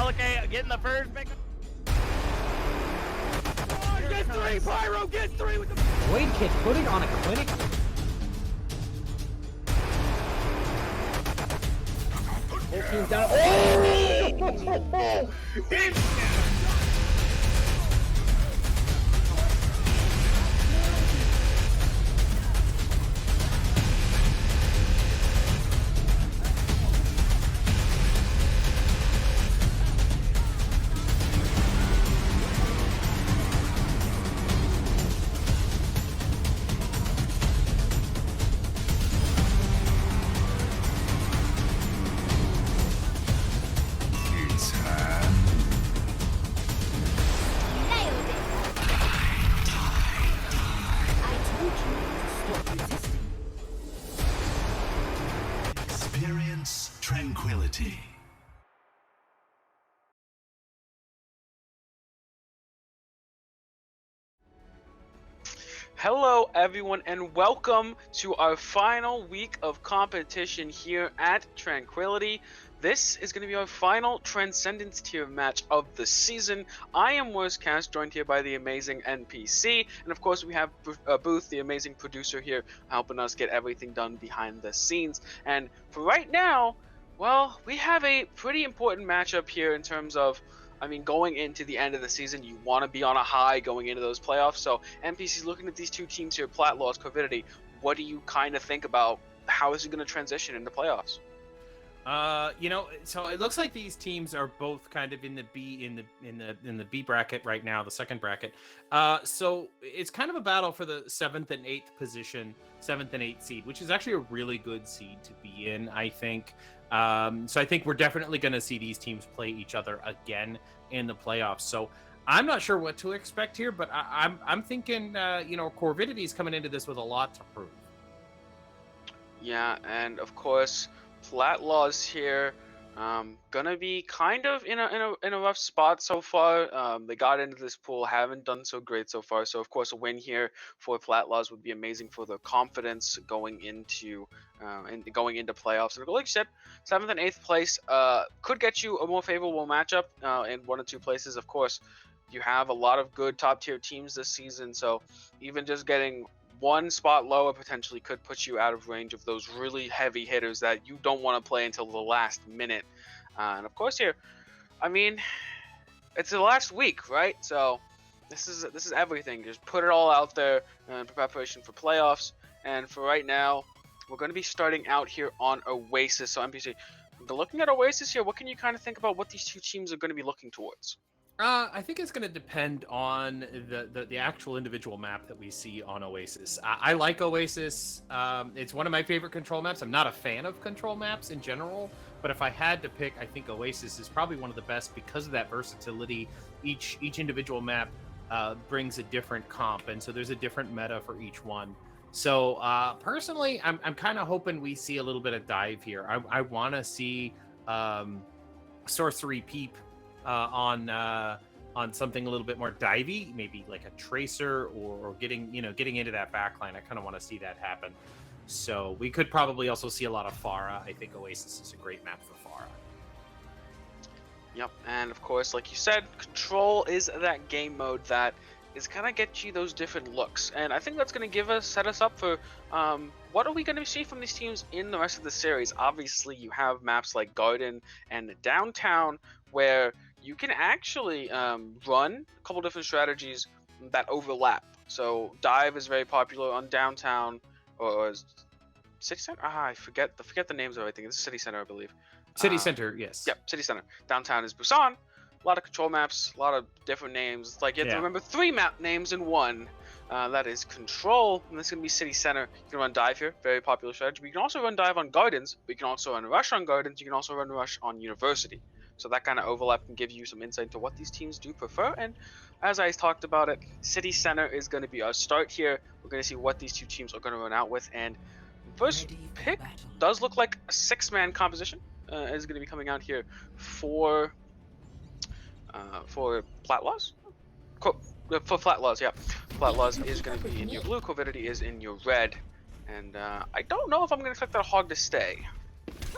Okay, getting the first pick. Oh, get three, Pyro, get three with the Void Kid putting on a clinic. Whole team's down. Oh! Experience tranquility. Hello everyone and welcome to our final week of competition here at Tranquility. This is going to be our final Transcendence tier match of the season. I am Worstcast, joined here by the amazing NPC, and of course we have Booth, the amazing producer here, helping us get everything done behind the scenes. And for right now, well, we have a pretty important matchup here in terms of, going into the end of the season, you want to be on a high going into those playoffs. So NPC's looking at these two teams here, Platlaws, Corvidity. What do you kind of think about how is it going to transition into playoffs? So it looks like these teams are both kind of in the B bracket right now, the second bracket. So it's kind of a battle for the 7th and 8th position, 7th and 8th seed, which is actually a really good seed to be in, I think. So I think we're definitely going to see these teams play each other again in the playoffs. So I'm not sure what to expect here, but I'm thinking, Corvidity is coming into this with a lot to prove. Yeah, and of course, Platlaws here, gonna be kind of in a rough spot so far. They got into this pool, haven't done so great so far. So of course, a win here for Platlaws would be amazing for their confidence going into playoffs. And like you said, 7th and 8th place could get you a more favorable matchup in 1 or 2 places. Of course, you have a lot of good top tier teams this season, so even just getting one spot lower potentially could put you out of range of those really heavy hitters that you don't want to play until the last minute. And of course here, it's the last week, right? So this is everything. Just put it all out there in preparation for playoffs. And for right now, we're going to be starting out here on Oasis. So NPC, looking at Oasis here, what can you kind of think about what these two teams are going to be looking towards? I think it's going to depend on the actual individual map that we see on Oasis. I like Oasis. It's one of my favorite control maps. I'm not a fan of control maps in general, but if I had to pick, I think Oasis is probably one of the best because of that versatility. Each individual map brings a different comp, and so there's a different meta for each one. So personally, I'm kind of hoping we see a little bit of dive here. I want to see Sorcery Peep on something a little bit more divey, maybe like a tracer or getting into that backline. I kind of want to see that happen. So we could probably also see a lot of Pharah. I think Oasis is a great map for Pharah. Yep, and of course, like you said, Control is that game mode that is gonna get you those different looks, and I think that's gonna set us up for what are we gonna see from these teams in the rest of the series. Obviously, you have maps like Garden and Downtown where you can actually run a couple different strategies that overlap. So Dive is very popular on Downtown, or City Center. I forget the names of everything. It's City Center, I believe. City Center, yes. Yep, City Center. Downtown is Busan. A lot of control maps, a lot of different names. It's like you have to remember 3 map names in one. That is Control, and this is going to be City Center. You can run Dive here, very popular strategy. But you can also run Dive on Gardens, but you can also run Rush on Gardens. You can also run Rush on University. So that kind of overlap can give you some insight into what these teams do prefer. And as I talked about it, City Center is going to be our start here. We're going to see what these two teams are going to run out with. And first pick does look like a 6-man composition is going to be coming out here for Platlaws? For Platlaws, yeah. Platlaws is going to be in your blue, Corvidity is in your red. And I don't know if I'm going to expect that Hog to stay.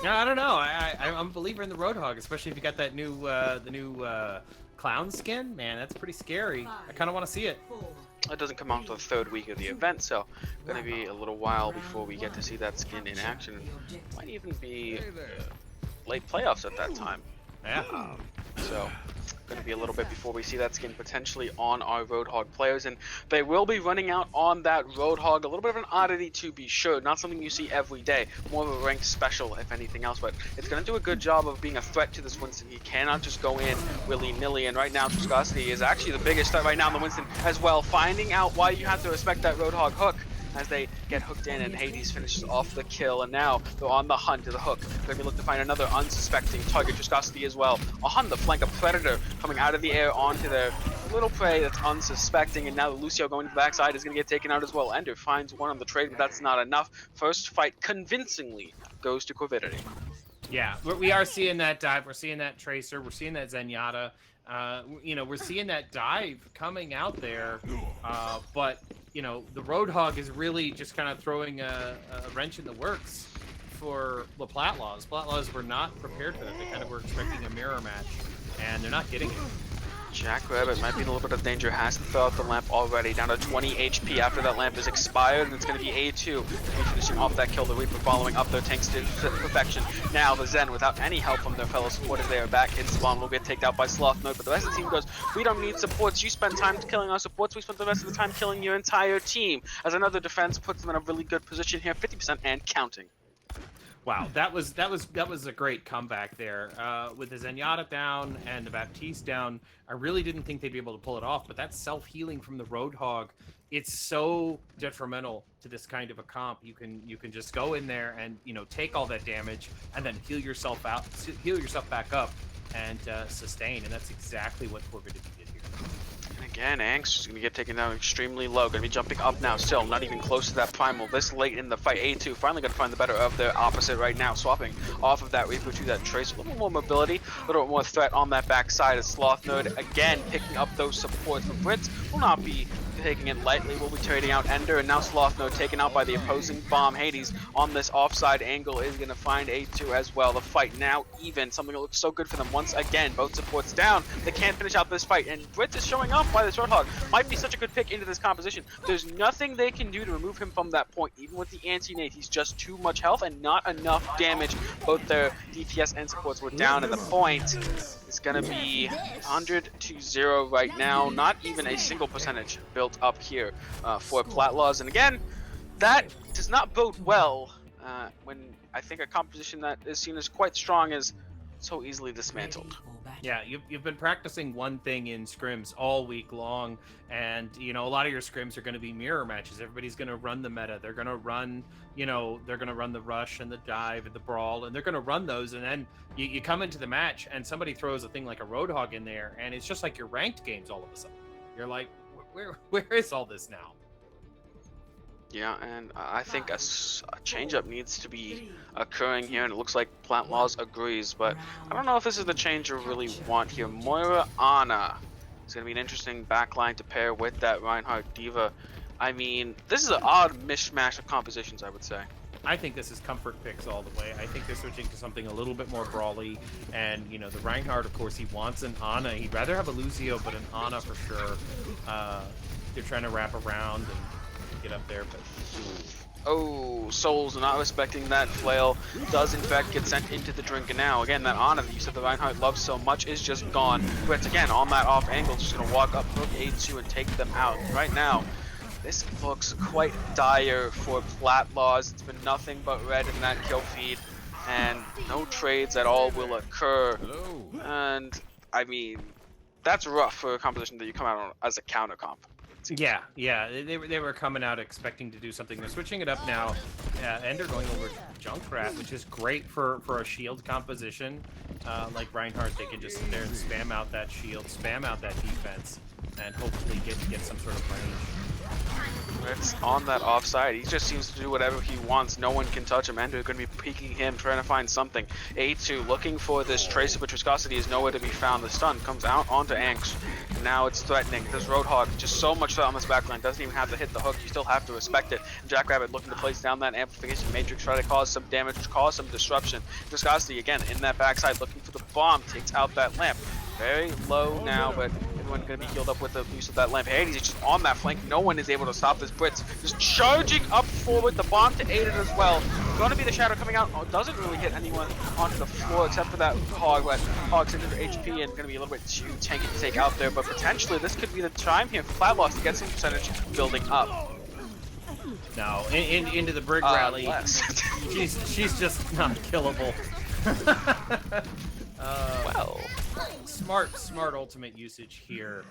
No, I don't know. I'm a believer in the Roadhog, especially if you got that new the new clown skin. Man, that's pretty scary. I kind of want to see it. It doesn't come out until the 3rd week of the event, so gonna be a little while before we get to see that skin in action. Might even be late playoffs at that time. Yeah. So going to be a little bit before we see that skin potentially on our Roadhog players, and they will be running out on that Roadhog. A little bit of an oddity to be sure, not something you see every day, more of a ranked special if anything else, but it's going to do a good job of being a threat to this Winston. He cannot just go in willy-nilly, and right now Viscosity is actually the biggest threat right now in the Winston as well, finding out why you have to respect that Roadhog hook as they get hooked in, and Hades finishes off the kill, and now they're on the hunt to the hook. They're going to be looking to find another unsuspecting target. Viscosity as well on the flank, a Predator coming out of the air onto their little prey that's unsuspecting, and now Lucio going to the backside is going to get taken out as well. Ender finds one on the trade, but that's not enough. First fight convincingly goes to Corvidity. Yeah, we are seeing that dive. We're seeing that Tracer. We're seeing that Zenyatta. You know, we're seeing that dive coming out there, but you know, the Roadhog is really just kind of throwing a wrench in the works for the Platlaws. Platlaws were not prepared for that. They kind of were expecting a mirror match, and they're not getting it. Jackrabbit might be in a little bit of danger, has to throw out the lamp already, down to 20 HP after that lamp is expired, and it's going to be A2 finishing off that kill. The Reaper following up their tanks to perfection. Now the Zen, without any help from their fellow supporters, they are back in spawn, will get taken out by Sloth Mode, but the rest of the team goes, we don't need supports, you spend time killing our supports, we spent the rest of the time killing your entire team, as another defense puts them in a really good position here, 50% and counting. Wow, that was a great comeback there. With the Zenyatta down and the Baptiste down, I really didn't think they'd be able to pull it off, but that self-healing from the Roadhog, it's so detrimental to this kind of a comp. You can just go in there and, you know, take all that damage and then heal yourself back up and sustain, and that's exactly what Corvidity did here. Again, Angst is going to get taken down extremely low. Going to be jumping up now, still not even close to that primal. This late in the fight, A2 finally going to find the better of their opposite right now, swapping off of that Reaper to that Trace. A little more mobility, a little bit more threat on that backside of Sloth Node. Again, picking up those supports. The Brits will not be taking it lightly. We'll be trading out Ender, and now Sloth Node taken out by the opposing bomb. Hades on this offside angle is going to find A2 as well. The fight now even, something that looks so good for them once again. Both supports down. They can't finish out this fight, and Brits is showing up by this Roadhog. Might be such a good pick into this composition. There's nothing they can do to remove him from that point. Even with the anti-nade, he's just too much health and not enough damage. Both their DPS and supports were down, and the point is going to be 100-0 right now. Not even a single percentage built up here for Platlaws. And again, that does not bode well when I think a composition that is seen as quite strong is so easily dismantled. Yeah, you've been practicing one thing in scrims all week long, and you know, a lot of your scrims are going to be mirror matches. Everybody's going to run the meta. They're going to run, you know, they're going to run the rush and the dive and the brawl, and they're going to run those, and then you come into the match and somebody throws a thing like a Roadhog in there, and it's just like your ranked games all of a sudden. You're like, where is all this now? Yeah, and I think a change-up needs to be occurring here, and it looks like Platlaws agrees, but I don't know if this is the change you really want here. Moira Ana is going to be an interesting backline to pair with that Reinhardt Diva. I mean, this is an odd mishmash of compositions, I would say. I think this is comfort picks all the way. I think they're switching to something a little bit more brawly, and you know, the Reinhardt, of course, he wants an Ana. He'd rather have a Lucio, but an Ana for sure. They're trying to wrap around and get up there, but oh, Souls not respecting that flail does in fact get sent into the drink, and now again that Ana that you said the Reinhardt loves so much is just gone. But again on that off angle, just gonna walk up, hook A2 and take them out. Right now this looks quite dire for Platlaws. It's been nothing but red in that kill feed, and no trades at all will occur. And I mean, that's rough for a composition that you come out on as a counter comp. Yeah, they were coming out expecting to do something. They're switching it up now, and they're going over to Junkrat, which is great for a shield composition. Like Reinhardt, they can just sit there and spam out that shield, spam out that defense, and hopefully get some sort of range. It's on that offside. He just seems to do whatever he wants. No one can touch him. Ender going to be peeking him, trying to find something. A2 looking for this Tracer, but Viscosity is nowhere to be found. The stun comes out onto Angst. now it's threatening. This Roadhog, just so much threat on this backline, doesn't even have to hit the hook. You still have to respect it. And Jackrabbit looking to place down that amplification matrix, try to cause some damage, cause some disruption. Viscosity again in that backside, looking for the bomb, takes out that lamp. Very low now, but everyone going to be healed up with the use of that lamp. Hades is just on that flank. No one is able to stop this Brits. Just charging up forward, the bomb to aid it as well. Going to be the Shadow coming out. Oh, doesn't really hit anyone onto the floor except for that Hog, but Hog's into HP and going to be a little bit too tanky to take out there. But potentially this could be the time here for Platlaws to get some percentage building up. No, into the Brig rally. She's just not killable. Well, smart ultimate usage here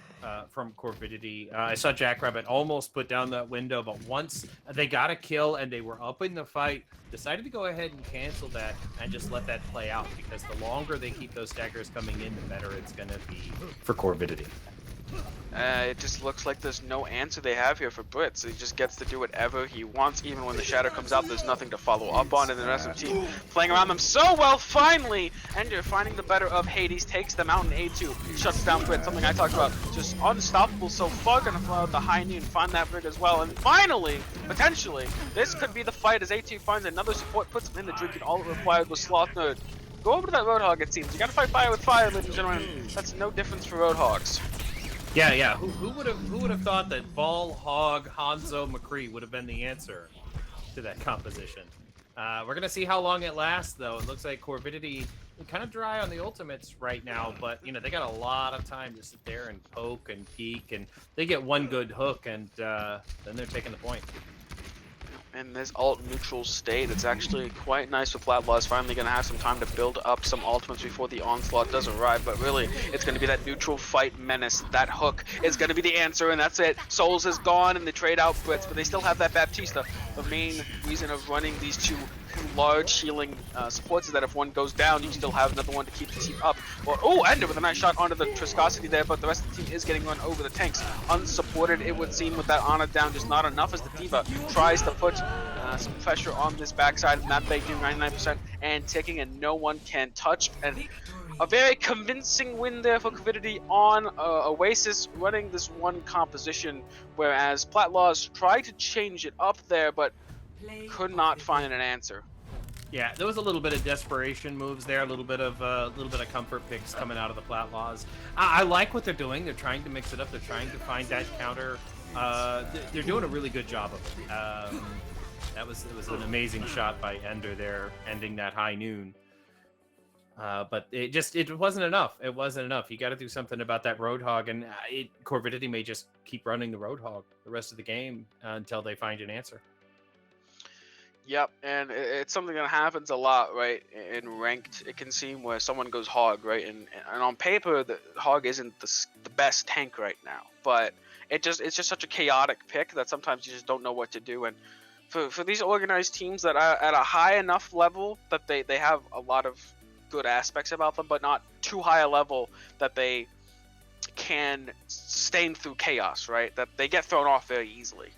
from Corvidity. I saw Jackrabbit almost put down that window, but once they got a kill and they were up in the fight, decided to go ahead and cancel that and just let that play out, because the longer they keep those staggers coming in, the better it's going to be for Corvidity. it just looks like there's no answer they have here for Brits. He just gets to do whatever he wants. Even when the Shadow comes out, there's nothing to follow up on, and the rest of the team playing around them so well. Finally, Ender finding the better of Hades, takes them out in A2, shuts down Brits, something I talked about. Just unstoppable so far, gonna follow the high noon, find that Brig as well. And finally, potentially, this could be the fight as A2 finds another support, puts him in the drink, and all it required was Sloth Nerd. Go over to that Roadhog, it seems. You gotta fight fire with fire, ladies and gentlemen. That's no difference for Roadhogs. Yeah. Who would have thought that Ball, Hog, Hanzo, McCree would have been the answer to that composition? We're gonna see how long it lasts, though. It looks like Corvidity kind of dry on the ultimates right now, but you know they got a lot of time to sit there and poke and peek, and they get one good hook, and then they're taking the point. In this alt neutral state, it's actually quite nice with Platlaws finally going to have some time to build up some ultimates before the onslaught does arrive, but really it's going to be that neutral fight menace. That hook is going to be the answer, and that's it. Souls is gone and they trade out Brits, but they still have that Baptista. The main reason of running these two large healing supports is that if one goes down, you still have another one to keep the team up. Oh, Ender with a nice shot onto the Viscosity there, but the rest of the team is getting run over the tanks. Unsupported, it would seem, with that Ana down, just not enough as the Diva tries to put some pressure on this backside, and that Bay doing 99% and ticking, and no one can touch. And a very convincing win there for Corvidity on Oasis, running this one composition, whereas Platlaws tried to change it up there, but could not find an answer. Yeah, there was a little bit of desperation moves there, a little bit of comfort picks coming out of the Platlaws. I like what they're doing. They're trying to mix it up. They're trying to find that counter. They're doing a really good job of it. It was an amazing shot by Ender there, ending that high noon. But it wasn't enough. It wasn't enough. You got to do something about that Roadhog, and Corvidity may just keep running the Roadhog the rest of the game until they find an answer. Yep, and it's something that happens a lot, right? In ranked, it can seem where someone goes Hog, right? And on paper, the Hog isn't the best tank right now, but it's just such a chaotic pick that sometimes you just don't know what to do. And for these organized teams that are at a high enough level that they have a lot of good aspects about them, but not too high a level that they can sustain through chaos, right? That they get thrown off very easily.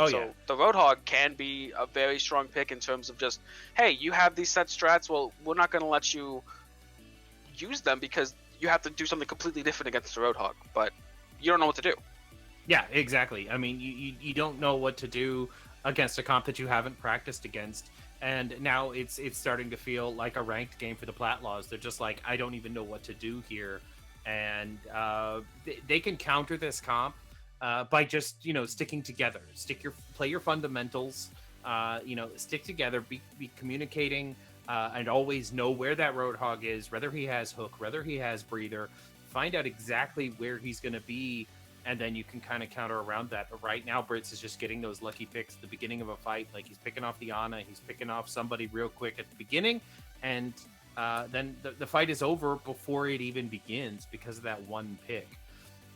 So the Roadhog can be a very strong pick in terms of just, hey, you have these set strats, well, we're not going to let you use them because you have to do something completely different against the Roadhog, but you don't know what to do. Yeah, exactly. I mean, you don't know what to do against a comp that you haven't practiced against, and now it's starting to feel like a ranked game for the Platlaws. They're just like, I don't even know what to do here, and they can counter this comp by just sticking together, play your fundamentals, stick together, be communicating, and always know where that Roadhog is, whether he has hook, whether he has breather. Find out exactly where he's going to be, and then you can kind of counter around that. But right now, Brits is just getting those lucky picks at the beginning of a fight. Like he's picking off the Ana, he's picking off somebody real quick at the beginning, and then the fight is over before it even begins because of that one pick.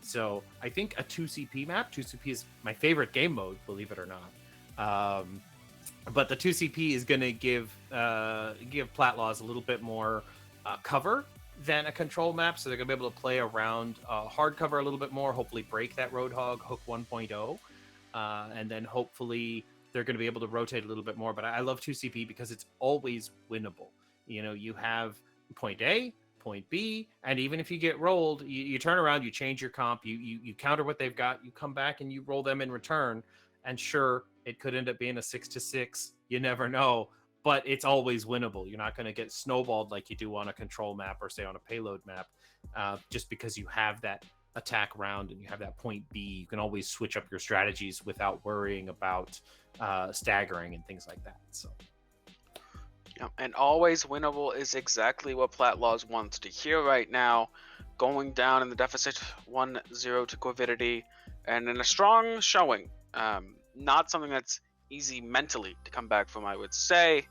So I think a 2CP map, 2CP is my favorite game mode, believe it or not. But the 2CP is going to give Platlaws a little bit more cover than a control map, so they're going to be able to play around hard cover a little bit more, hopefully break that Roadhog hook 1.0, and then hopefully they're going to be able to rotate a little bit more. But I love 2CP because it's always winnable. You have point A, point B, and even if you get rolled, you turn around, you change your comp, you counter what they've got, you come back and you roll them in return, and sure, it could end up being a 6-6. You never know, but it's always winnable. You're not going to get snowballed like you do on a control map or say on a payload map, just because you have that attack round and you have that point B. You can always switch up your strategies without worrying about staggering and things like that. So. Yeah, and always winnable is exactly what Platlaws wants to hear right now. Going down in the deficit 1-0 to Corvidity, and in a strong showing. Not something that's easy mentally to come back from, I would say,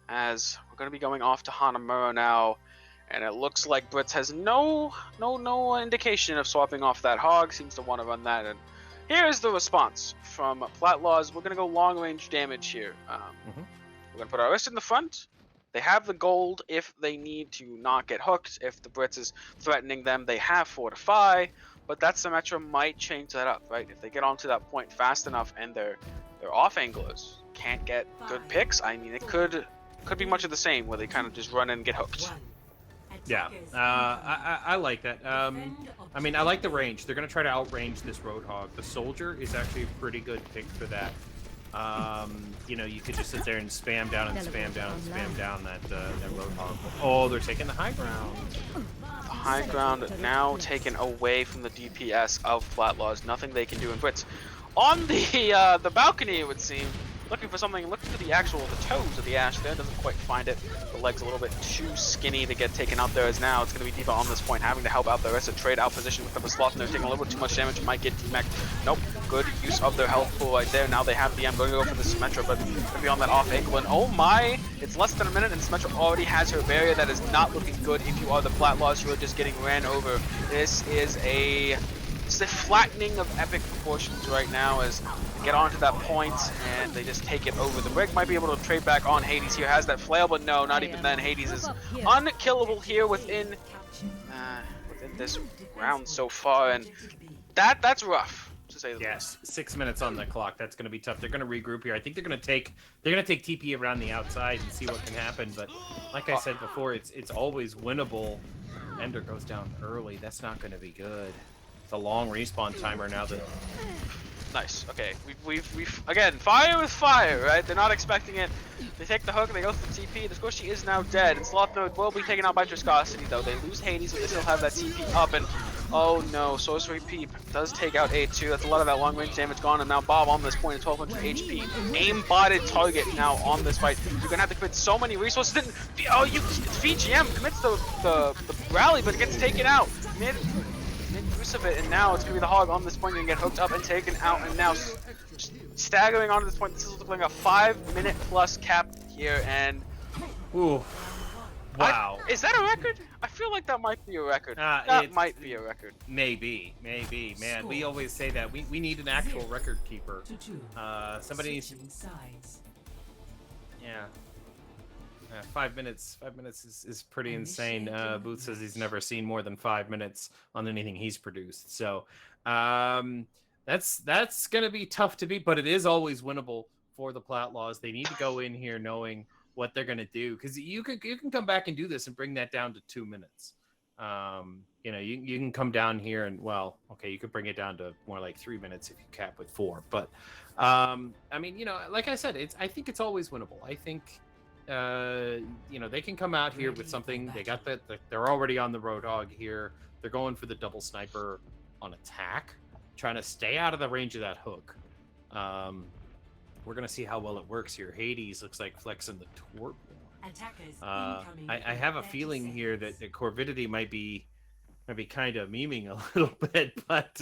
as we're going to be going off to Hanamura now, and it looks like Brits has no indication of swapping off that hog, seems to want to run that, and here's the response from Platlaws. We're going to go long-range damage here. We're going to put our wrist in the front. They have the gold if they need to not get hooked. If the Brits is threatening them, they have Fortify. But that Symmetra might change that up, right? If they get onto that point fast enough and their off-anglers can't get good picks, I mean, it could be much of the same, where they kind of just run in and get hooked. Yeah, I like that. I mean, I like the range. They're going to try to outrange this Roadhog. The Soldier is actually a pretty good pick for that. You know, you could just sit there and spam down and spam down and spam down that Roadhog. Oh, they're taking the high ground. The high ground now taken away from the DPS of Platlaws. Nothing they can do in Brits. On the balcony, it would seem, looking for something, looking for the toes of the Ash there, doesn't quite find it. The leg's a little bit too skinny to get taken out there, as now it's going to be D.Va on this point, having to help out the rest of trade out position with the slot, and they're taking a little bit too much damage, might get DMAC. Nope, good use of their health pool right there. Now they have the M, going to go for the Symmetra, but going to be on that off angle, and oh my, it's less than a minute, and Symmetra already has her barrier. That is not looking good if you are the Platlaws who are just getting ran over. This is a flattening of epic proportions right now, as they get onto that point and they just take it over. The Brig might be able to trade back on Hades here, has that flail, but no, not even then. Hades is unkillable here within this round so far, and that's rough, to say the least. 6 minutes on the clock. That's going to be tough. They're going to regroup here. I think they're going to take TP around the outside and see what can happen, but like I said before, it's always winnable. Ender goes down early. That's not going to be good. It's a long respawn timer now. Nice. Okay, we've again, fire with fire, right? They're not expecting it. They take the hook, they go for the TP. The Squishy is now dead, and Sloth Node will be taken out by Viscosity, though. They lose Hades, but they still have that TP up, and oh no, Sorcery Peep does take out A2. That's a lot of that long-range damage gone, and now Bob on this point at 1200 HP. Aim-botted target now on this fight. You're gonna have to commit so many resources. VGM commits the rally, but it gets taken out. Mid use of it, and now it's gonna be the hog on this point and get hooked up and taken out, and now staggering onto this point. This is looking like a 5-minute plus cap here, and ooh, wow. Is that a record? I feel like that might be a record. That might be a record. Maybe, man. We always say that we need an actual record keeper. Somebody needs. Yeah. 5 minutes. 5 minutes is pretty insane. Booth says he's never seen more than 5 minutes on anything he's produced. So that's gonna be tough to beat, but it is always winnable for the Platlaws. They need to go in here knowing what they're gonna do, because you can come back and do this and bring that down to 2 minutes. You know, you can come down here and, well, okay, you could bring it down to more like 3 minutes if you cap with 4. But I mean, you know, like I said, I think it's always winnable. I think. You know, they can come out here with something. They got that. They're already on the Roadhog here. They're going for the double sniper on attack, trying to stay out of the range of that hook. We're gonna see how well it works here. Hades looks like flexing the torp. I have a feeling here that Corvidity might be kind of memeing a little bit, but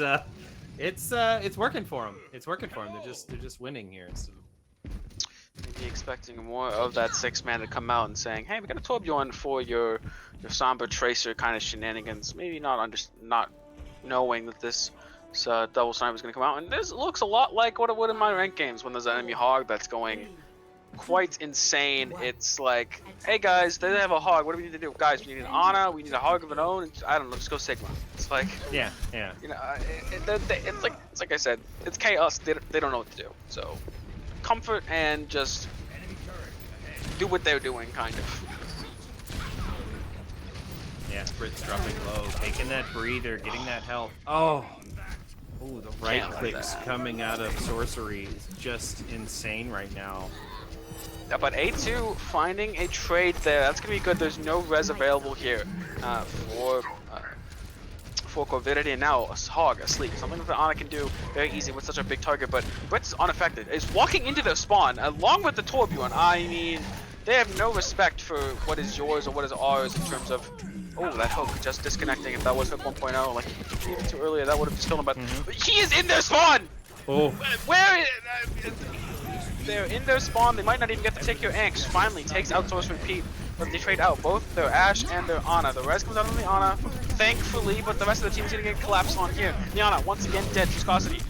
it's working for them. It's working for them. They're just winning here. So. Maybe expecting more of that 6-man to come out and saying, "Hey, we got a Torbjorn for your Somber Tracer kind of shenanigans." Maybe not knowing that this double sniper is going to come out, and this looks a lot like what it would in my ranked games when there's an enemy hog that's going quite insane. It's like, "Hey guys, they have a hog. What do we need to do, guys? We need an Ana. We need a hog of an own. And I don't know. Just go Sigma." It's like, yeah. You know, it's like I said, it's chaos. They don't know what to do. So. Comfort and just do what they're doing, kind of. Yeah, Brit's dropping low, taking that breather, getting that health. Oh, the right Can't let clicks that. coming out of sorcery is just insane right now. Yeah, but A2 finding a trade there. That's gonna be good. There's no res available here for Corvidity, and now a Hog asleep. Something that Ana can do very easy with such a big target, but Brit's unaffected. Is walking into their spawn along with the Torbjorn. I mean, they have no respect for what is yours or what is ours in terms of. Oh, that hook just disconnecting. If that was hook 1.0, like even too earlier, that would have just killed him. But he is in their spawn. Oh, Where? They're in their spawn. They might not even get to take your Anks. Finally takes out Sorcerer Pete, but they trade out both their Ashe and their Ana. The res comes out on the Ana, thankfully, but the rest of the team is gonna get collapsed on here. The Ana once again dead. Viscosity.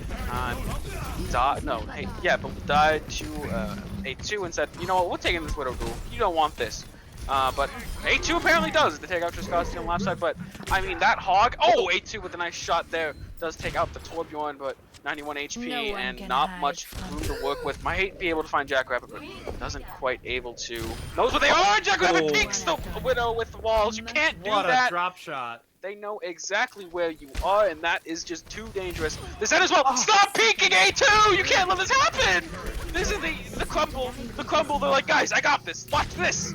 Died to A2 and said, you know what, we're taking this Widow duel. You don't want this. But A2 apparently does to take out Viscosity on the left side, but I mean that Hog. Oh, A2 with a nice shot there does take out the Torbjorn, but 91 HP and not much room to work with. Might be able to find Jackrabbit, but doesn't quite able to. Knows what they are! Jackrabbit peeks the Widow with the walls. You can't do what that. a drop shot. They know exactly where you are, and that is just too dangerous. The Zen as well. Stop peeking, A2! You can't let this happen! This is the crumble. The crumble. They're like, guys, I got this. Watch this.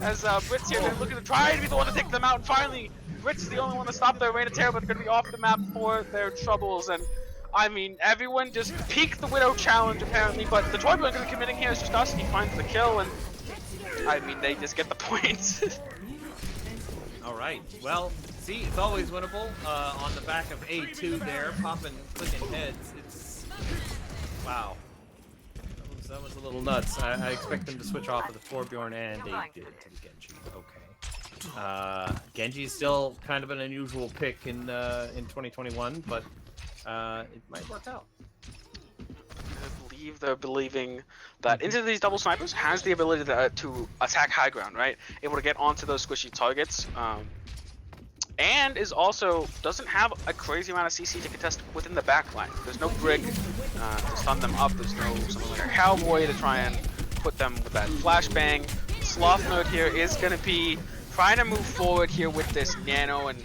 As Brit's here, they're looking to try to be the one to take them out, and finally, Brit's the only one to stop their Reign of Terror, but going to be off the map for their troubles. And I mean, everyone just peeked the Widow challenge apparently, but the Torbjorn going to be committing here as Viscosity finds the kill, and I mean, they just get the points. All right. Well, see, it's always winnable. On the back of A2 there, popping, clicking heads. It's wow. That was a little nuts. I expect them to switch off of the Torbjorn, and they did to the Genji. Okay. Genji's still kind of an unusual pick in 2021, but it might work out. I believe they're believing that into these double snipers has the ability to attack high ground, right? Able to get onto those squishy targets, and is also doesn't have a crazy amount of CC to contest within the backline. There's no Brig to stun them up. There's no something like a Cowboy to try and put them with that flashbang. Sloth Nerd here is going to be trying to move forward here with this Nano and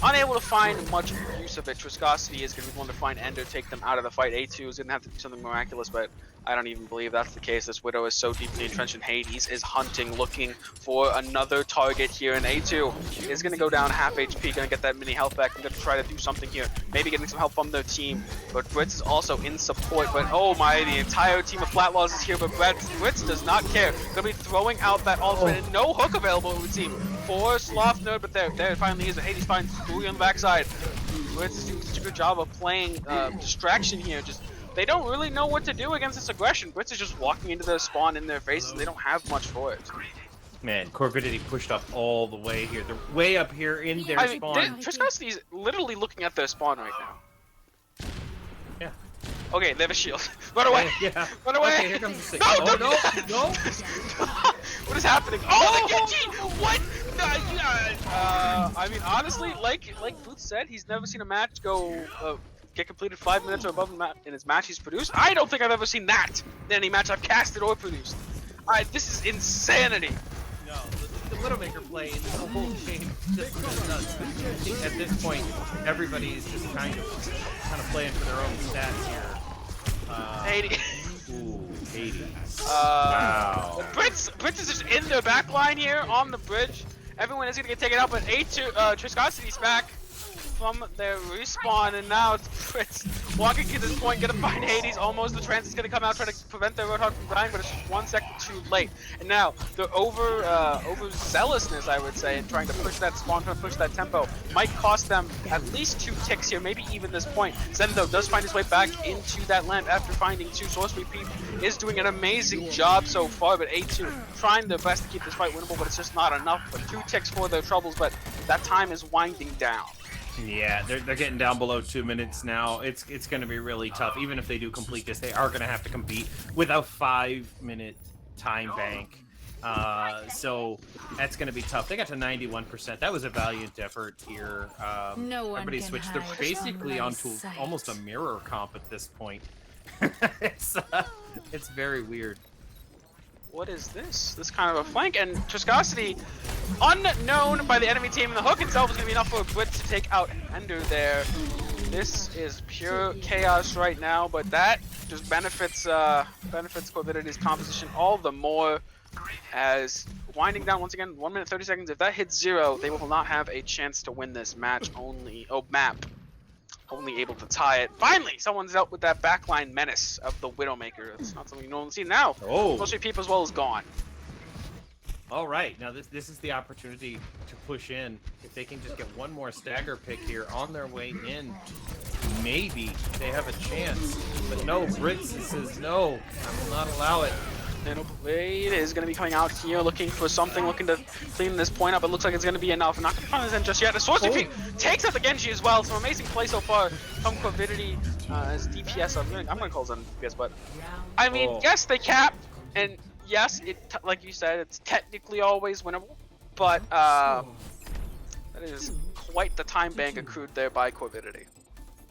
unable to find much use of it. Viscosity is going to be the one to find Ender, take them out of the fight. A2 is going to have to do something miraculous, but I don't even believe that's the case. This Widow is so deeply entrenched in Hades, is hunting, looking for another target here, and A2 is going to go down half HP, going to get that mini health back, and going to try to do something here, maybe getting some help from their team, but Brits is also in support, but oh my, the entire team of Platlaws is here, but Brits does not care. Going to be throwing out that ultimate, and no hook available, it would seem, for Sloth Nerd, but there it finally is, but Hades finds Screwy on the backside. Brits is doing such a good job of playing distraction here, just they don't really know what to do against this aggression. Brits is just walking into their spawn in their faces, and they don't have much for it. Man, Corvidity pushed up all the way here. They're way up here in their spawn. Viscosity is literally looking at their spawn right now. Yeah. Okay, they have a shield. Run away! Yeah. Run away! Okay, here comes the stick. No, oh, no! What is happening? Oh, the Genji! What? I mean, honestly, like Booth said, he's never seen a match get completed 5 minutes or above in his match he's produced. I don't think I've ever seen that in any match I've casted or produced. This is insanity. No, the Widowmaker play in the whole game just nuts. I think at this point, everybody is just kind of playing for their own stats here. 80. Ooh, 80. Wow. Brits is just in their back line here on the bridge. Everyone is going to get taken out, but A2, Viscosity's back from their respawn, and now it's Brits walking to this point, gonna find Hades. Almost the trance is gonna come out, try to prevent their Roadhog from dying, but it's just 1 second too late. And now the overzealousness, I would say, in trying to push that spawn, trying to push that tempo, might cost them at least 2 ticks here, maybe even this point. Zendo does find his way back into that land after finding 2. Sorcery Pete is doing an amazing job so far, but A2 trying their best to keep this fight winnable, but it's just not enough. But 2 ticks for their troubles, but that time is winding down. Yeah, they're getting down below 2 minutes now. It's going to be really tough. Even if they do complete this, they are going to have to compete with a 5-minute time bank. So that's going to be tough. They got to 91%. That was a valiant effort here. Everybody switched. They're basically onto almost a mirror comp at this point. It's very weird. What is this? This kind of a flank, and Viscosity unknown by the enemy team, and the hook itself is going to be enough for Blitz to take out Ender there. This is pure chaos right now, but that just benefits Corvidity's composition all the more, as winding down once again, 1 minute 30 seconds. If that hits 0, they will not have a chance to win this match. Only able to tie it. Finally, someone's dealt with that backline menace of the Widowmaker. It's not something you normally see now. Mostly people as well is gone. All right, now this is the opportunity to push in. If they can just get one more stagger pick here on their way in, maybe they have a chance. But no, Brits says no, I will not allow it. And Blade is going to be coming out here looking for something, looking to clean this point up. It looks like it's going to be enough. Not going to find his end just yet. The Sorcery Peak takes out the Genji as well. Some amazing play so far from Corvidity as DPS. I'm going to call them DPS, but I mean, yes, they cap, and yes, like you said, it's technically always winnable, but that is quite the time bank accrued there by Corvidity.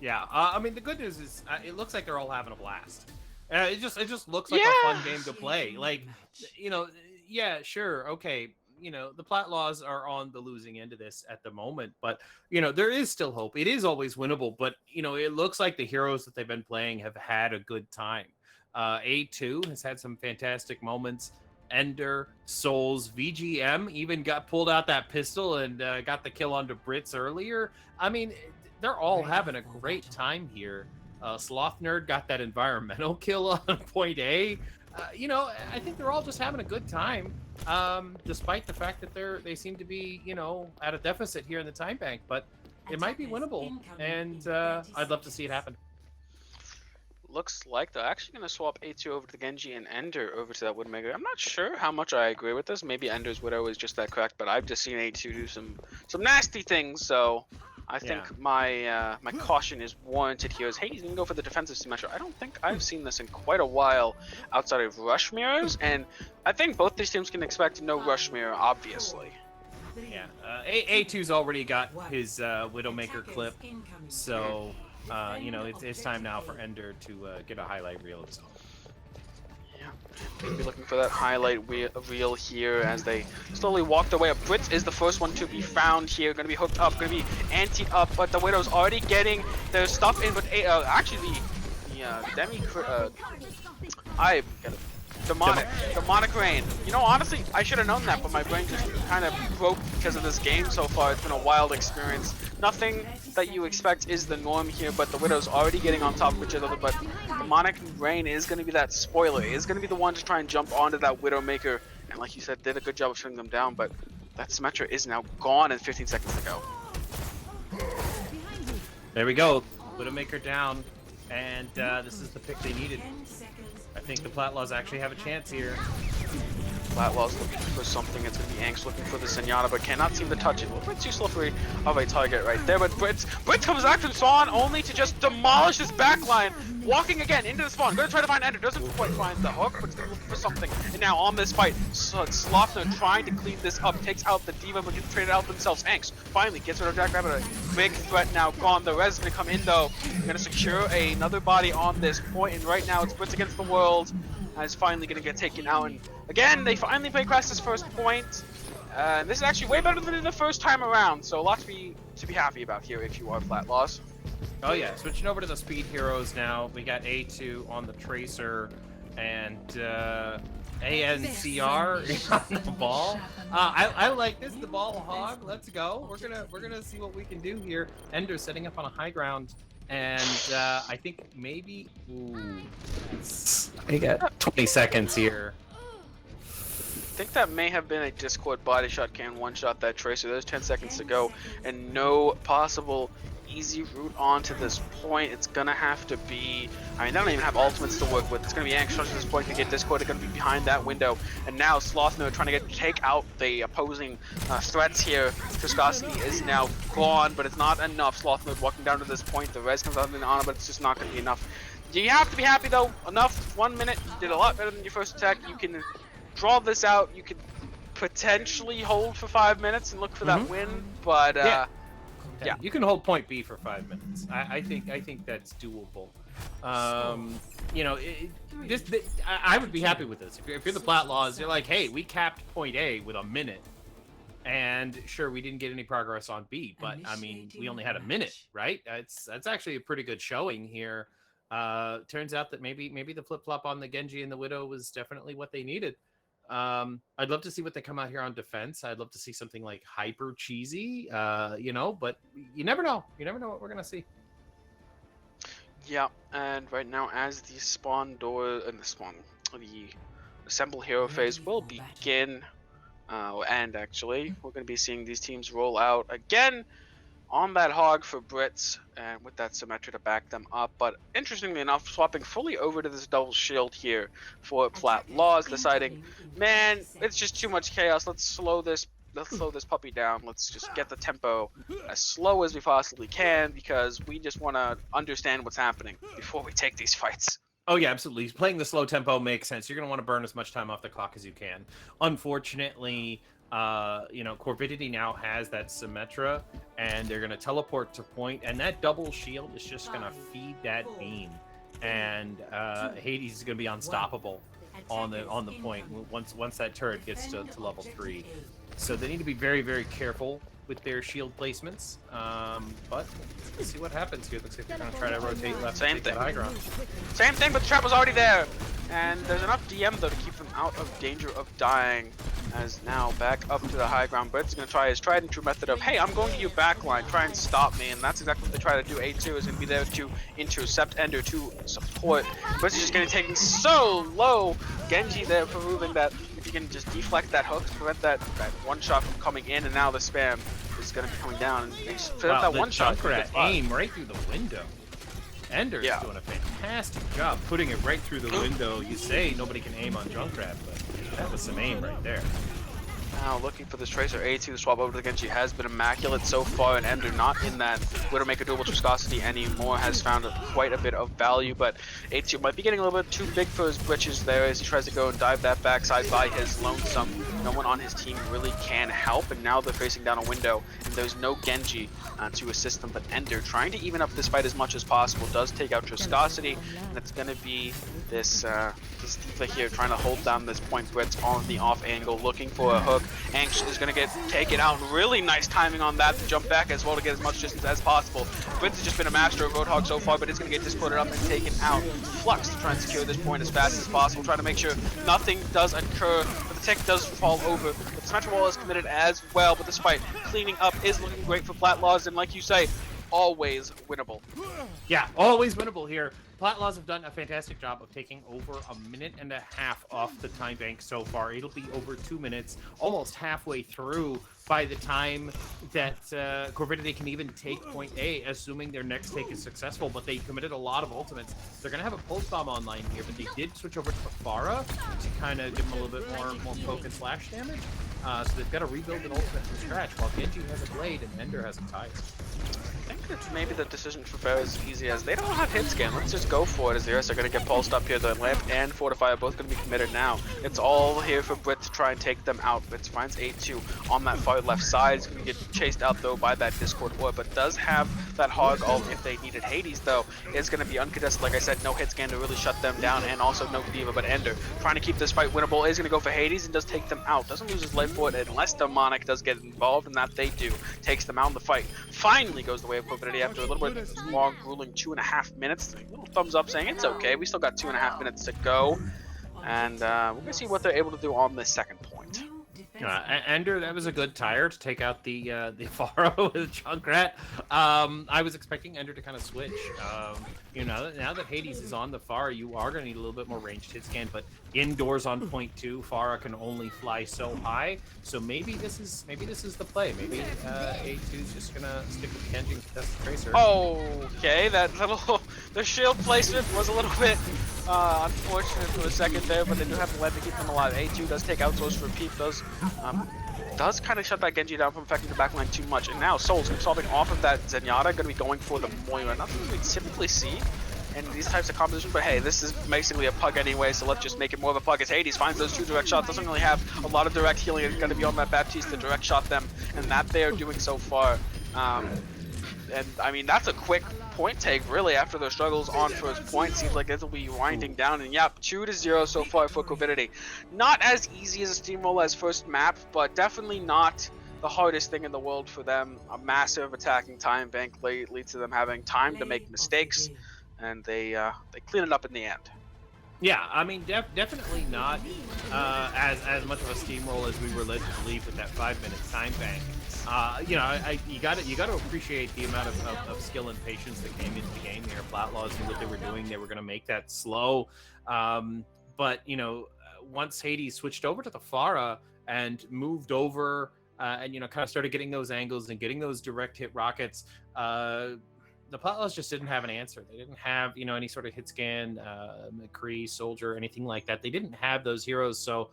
Yeah, I mean, the good news is it looks like they're all having a blast. It just looks like a fun game to play. Like, you know, yeah, sure, okay. You know, the Platlaws are on the losing end of this at the moment, but you know, there is still hope. It is always winnable, but you know, it looks like the heroes that they've been playing have had a good time. A2 has had some fantastic moments. Ender, Souls, VGM even got pulled out that pistol and got the kill onto Brits earlier. I mean, they're all having a great time here. Sloth Nerd got that environmental kill on point A. You know, I think they're all just having a good time, despite the fact that they seem to be, you know, at a deficit here in the time bank. But it might be winnable, and I'd love to see it happen. Looks like they're actually going to swap A2 over to the Genji and Ender over to that Widowmaker. I'm not sure how much I agree with this. Maybe Ender's Widow is just that correct, but I've just seen A2 do some nasty things, so I think my my caution is warranted here. Is Hades going to go for the defensive symmetry? I don't think I've seen this in quite a while outside of Rush Mirrors, and I think both these teams can expect no Rush Mirror, obviously. Yeah, A2's already got his Widowmaker clip, so you know, it's time now for Ender to get a highlight reel himself. Yeah, maybe looking for that highlight reel here as they slowly walk their way up. Brits is the first one to be found here, going to be hooked up, going to be antied up, but the Widow's already getting their stuff in, but actually the Demi... I get it. Demonic Rain. You know, honestly, I should have known that, but my brain just kind of broke because of this game so far. It's been a wild experience. Nothing that you expect is the norm here, but the Widow's already getting on top of each other, but Demonic Rain is going to be that spoiler. Is going to be the one to try and jump onto that Widowmaker, and like you said, did a good job of shutting them down, but that Symmetra is now gone in 15 seconds to go. There we go. Widowmaker down, and this is the pick they needed. I think the Platlaws actually have a chance here. Platlaws looking for something. It's going to be Angst looking for the Zenyatta, but cannot seem to touch it. A little bit too slippery of a target right there, but Brits comes back from Spawn only to just demolish this backline. Walking again into the spawn. Going to try to find Ender. Doesn't quite find the hook, but still looking for something. And now on this fight, Slothner trying to clean this up. Takes out the Diva, but gets traded out themselves. Angst finally gets rid of Jackrabbit. A big threat now gone. The res is going to come in though. Going to secure another body on this point, and right now it's Brits against the world. Is finally going to get taken out, and again they finally play Crest's first point. This is actually way better than the first time around, so a lot to be happy about here if you are Platlaws. Oh yeah, switching over to the speed heroes now. We got A2 on the Tracer and ANCR on the ball. I like this, the ball hog. Let's go. We're gonna see what we can do here. Ender setting up on a high ground. And I think maybe... Ooh. I got 20 seconds here. I think that may have been a Discord body shot can one-shot that Tracer. There's 10 seconds to go, and no possible easy route onto this point. It's gonna have to be... I mean, they don't even have ultimates to work with. It's gonna be Angst to this point to get Discord. They're gonna be behind that window. And now Slothner trying to take out the opposing threats here. Viscosity is now gone, but it's not enough. Slothner walking down to this point. The res comes out in the honor, but it's just not gonna be enough. You have to be happy though. Enough. 1 minute. You did a lot better than your first attack. You can draw this out. You could potentially hold for 5 minutes and look for that win, but yeah, you can hold point B for 5 minutes. I think that's doable. You know, I would be happy with this. If you're the Platlaws, you're like, hey, we capped point A with a minute. And sure, we didn't get any progress on B, but I mean, we only had a minute, right? That's actually a pretty good showing here. Turns out that maybe the flip flop on the Genji and the Widow was definitely what they needed. I'd love to see what they come out here on defense. I'd love to see something like hyper cheesy, you know, but you never know. You never know what we're gonna see. Yeah, and right now, as the spawn door and the assemble hero phase will begin, and actually, we're going to be seeing these teams roll out again on that hog for Brits, and with that Symmetra to back them up. But interestingly enough, swapping fully over to this double shield here for Platlaws, deciding, man, it's just too much chaos. Let's slow this puppy down. Let's just get the tempo as slow as we possibly can, because we just want to understand what's happening before we take these fights. Oh yeah, absolutely. Playing the slow tempo makes sense. You're going to want to burn as much time off the clock as you can. Unfortunately, you know, Corvidity now has that Symmetra, and they're going to teleport to point, and that double shield is just going to feed that beam, and Hades is going to be unstoppable on the point once that turret gets to level 3. So they need to be very, very careful with their shield placements. But let's see what happens here. Looks like they're going to try to rotate left. Same to take thing. that high ground. Same thing, but the trap was already there. And there's enough DM, though, to keep them out of danger of dying. As now back up to the high ground, Brett's going to try his tried and true method of, hey, I'm going to your backline, try and stop me. And that's exactly what they try to do. A2 is going to be there to intercept Ender, to support. Brett's just going to take so low. Genji there proving that if you can just deflect that hook to prevent that one shot from coming in, and now the spam is going to be coming down. And Wow, that the one shot Junkrat aim right through the window. Ender's doing a fantastic job putting it right through the window. You say nobody can aim on Junkrat, but that was some aim right there. Now looking for this Tracer. A2 swap over to the Genji has been immaculate so far, and Ender not in that Widowmaker dual viscosity anymore, has found quite a bit of value, but A2 might be getting a little bit too big for his britches there as he tries to go and dive that backside by his lonesome. No one on his team really can help, and now they're facing down a window, and there's no Genji to assist them, but Ender trying to even up this fight as much as possible, does take out Viscosity, and it's going to be this D.Va here trying to hold down this point. Brett's on the off angle looking for a hook. Anx is going to get taken out. Really nice timing on that to jump back as well to get as much distance as possible. Brett has just been a master of Roadhog so far, but it's going to get distorted up and taken out. Flux to try and secure this point as fast as possible, trying to make sure nothing does occur, but the tech does fall over. But the Symmetra Wall is committed as well, but this fight cleaning up is looking great for Platlaws, and like you say, always winnable. Yeah, always winnable here. Platlaws have done a fantastic job of taking over a minute and a half off the time bank so far. It'll be over 2 minutes, almost halfway through by the time that Corvidity can even take point A, assuming their next take is successful, but they committed a lot of ultimates. They're going to have a pulse bomb online here, but they did switch over to Pharah to kind of give them a little bit more poke and slash damage. So they've got to rebuild an ultimate from scratch, while Genji has a blade and Ender has a tie. I think that maybe the decision for Fair is easy as they don't have hit scan. Let's just go for it as the Earths are going to get pulsed up here. The Lamp and Fortify are both going to be committed now. It's all here for Brit to try and take them out. Brit finds A2 on that far left side. It's going to get chased out though by that Discord Orb, but does have that hog ult if they needed. Hades though is going to be uncontested. Like I said, no hit scan to really shut them down, and also no D.Va, but Ender trying to keep this fight winnable is going to go for Hades and does take them out. Doesn't lose his life for it unless Demonic does get involved, and that they do. Takes them out in the fight. Finally goes the way of Corvidity after a little bit long, grueling 2.5 minutes. A little thumbs up saying it's okay. We still got 2.5 minutes to go. And we're going to see what they're able to do on this second point. Ender, that was a good tire to take out the Pharah with Junkrat. I was expecting Ender to kind of switch. You know, now that Hades is on the Pharah, you are going to need a little bit more ranged hit scan, but indoors on point 2, Pharah can only fly so high. So maybe this is the play. Maybe A2 is just going to stick with Genji and test the Tracer. Okay, that little the shield placement was a little bit unfortunate for a second there, but they do have the lead to keep them alive. A2 does take out Soul's for Peep, does kind of shut that Genji down from affecting the backline too much. And now Soul's solving off of that Zenyatta, going to be going for the Moira. Not something we typically see in these types of compositions, but hey, this is basically a pug anyway, so let's just make it more of a pug as Hades finds those 2 direct shots. Doesn't really have a lot of direct healing. It's going to be on that Baptiste to direct shot them, and that they are doing so far. And I mean, that's a quick point take really after their struggles on first point. Seems like it'll be winding down, and yep, 2-0 so far for Corvidity. Not as easy as a steamroll as first map, but definitely not the hardest thing in the world for them. A massive attacking time bank leads to them having time to make mistakes, and they clean it up in the end. Yeah, I mean, definitely not as much of a steamroll as we were led to believe with that 5-minute time bank. You know, you got to appreciate the amount of skill and patience that came into the game here. Platlaws knew what they were doing; they were going to make that slow. But you know, once Hades switched over to the Pharah and moved over, and you know, kind of started getting those angles and getting those direct hit rockets. The Platlaws just didn't have an answer. They didn't have, you know, any sort of hit scan, McCree, Soldier, anything like that. They didn't have those heroes. So,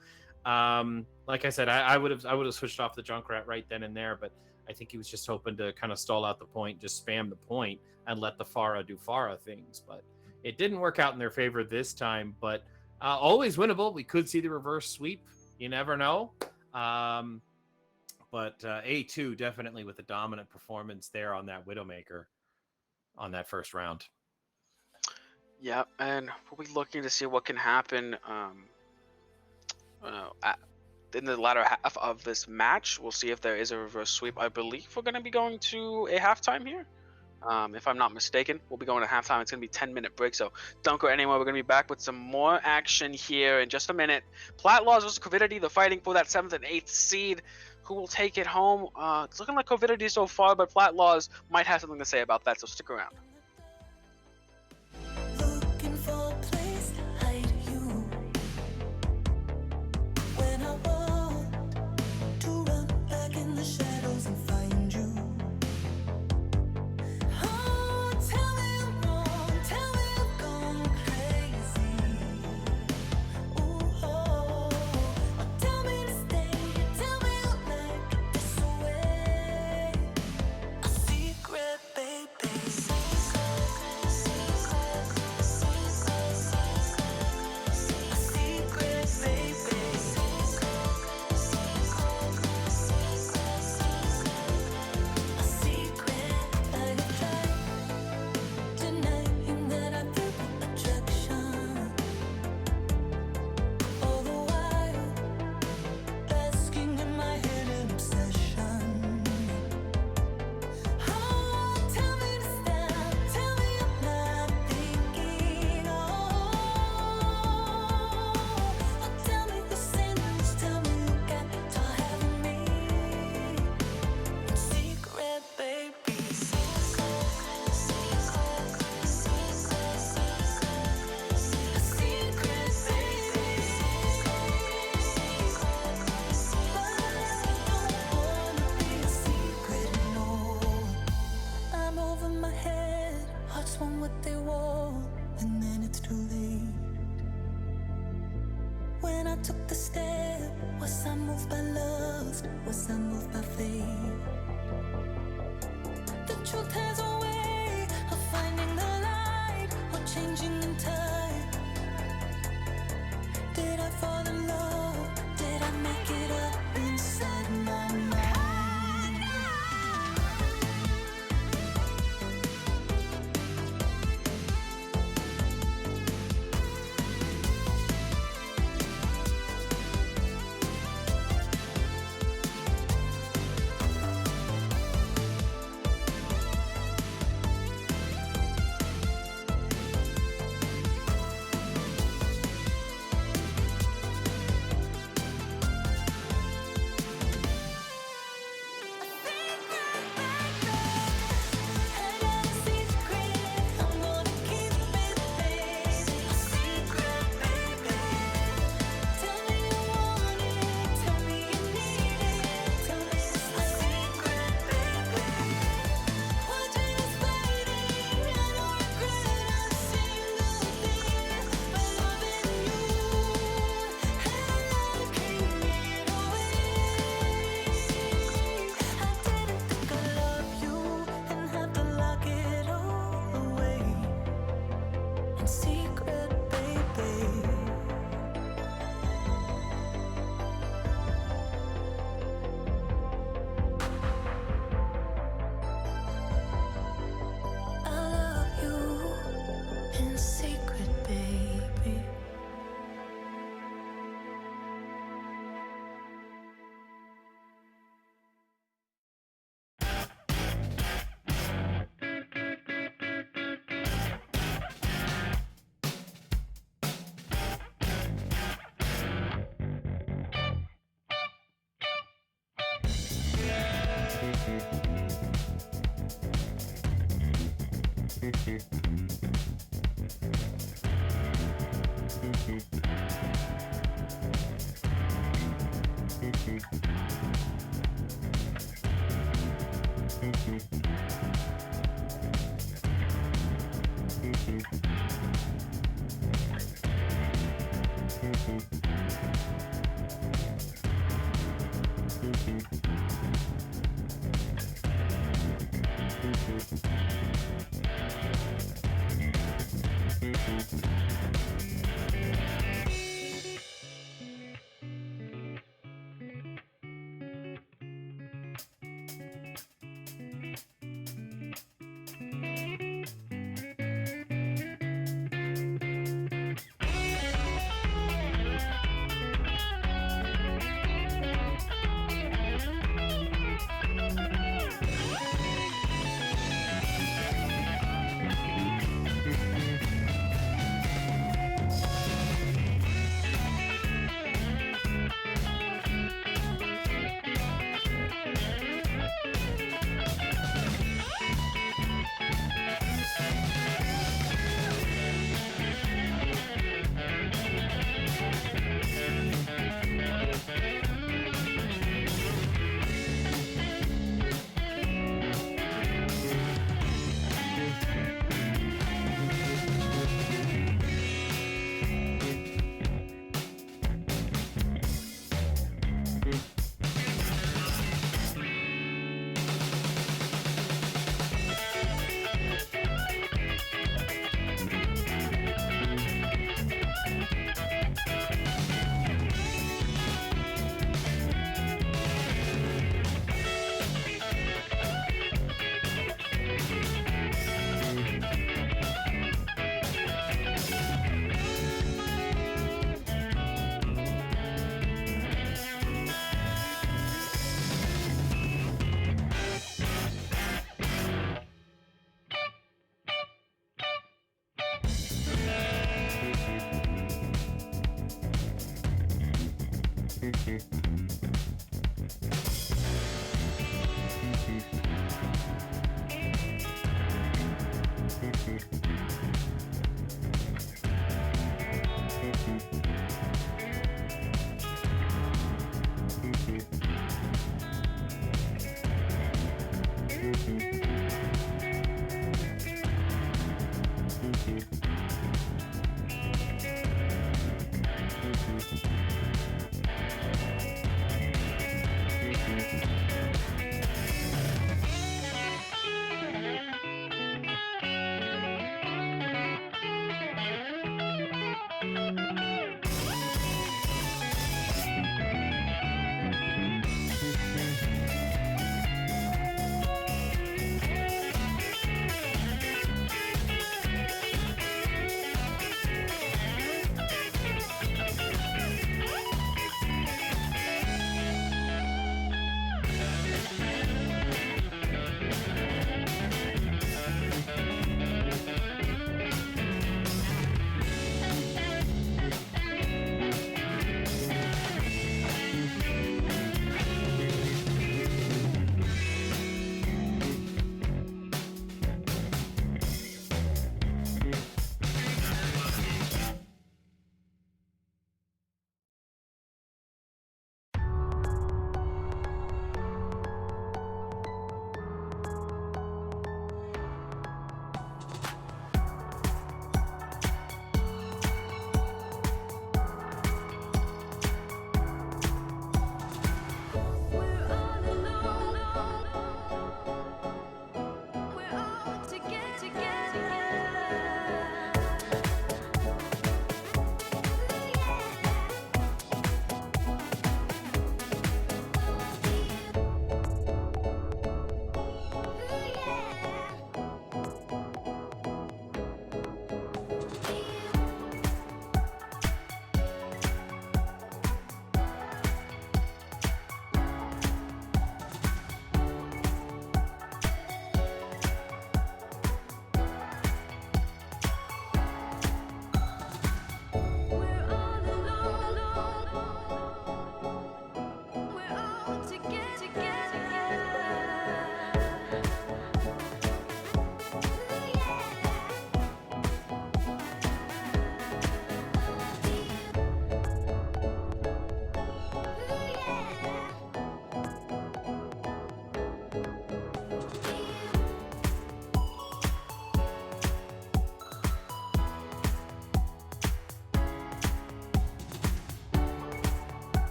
like I said, I would have switched off the Junkrat right then and there. But I think he was just hoping to kind of stall out the point, just spam the point, and let the Pharah do Pharah things. But it didn't work out in their favor this time. But always winnable. We could see the reverse sweep. You never know. But A2 definitely with a dominant performance there on that Widowmaker on that first round. Yeah, and we'll be looking to see what can happen in the latter half of this match. We'll see if there is a reverse sweep. I believe we're going to be going to a halftime here. If I'm not mistaken, we'll be going to halftime. It's going to be a 10-minute break, so don't go anywhere. We're going to be back with some more action here in just a minute. Platlaws versus Corvidity, the fighting for that 7th and 8th seed. Who will take it home? It's looking like Corvidity so far, but Platlaws might have something to say about that, so stick around. Looking for a place to hide you. When I want to run back in the shadows and find you. Oh, tell me I'm wrong, tell me I've gone crazy. Ooh, oh, tell me to stay, tell me you like it this way. A secret, baby. Took the step, was I moved by lust, was I moved by faith? The truth has a way of finding the light, or changing in time. Did I fall in love? Did I make it up inside my mind?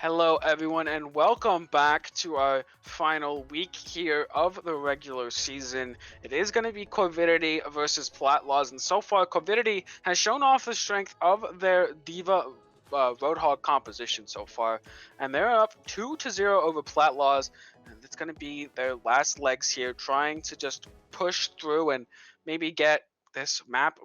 Hello, everyone, and welcome back to our final week here of the regular season. It is going to be Corvidity versus Platlaws, and so far, Corvidity has shown off the strength of their Diva Roadhog composition so far, and they're up 2-0 over Platlaws, and it's going to be their last legs here, trying to just push through and maybe get this map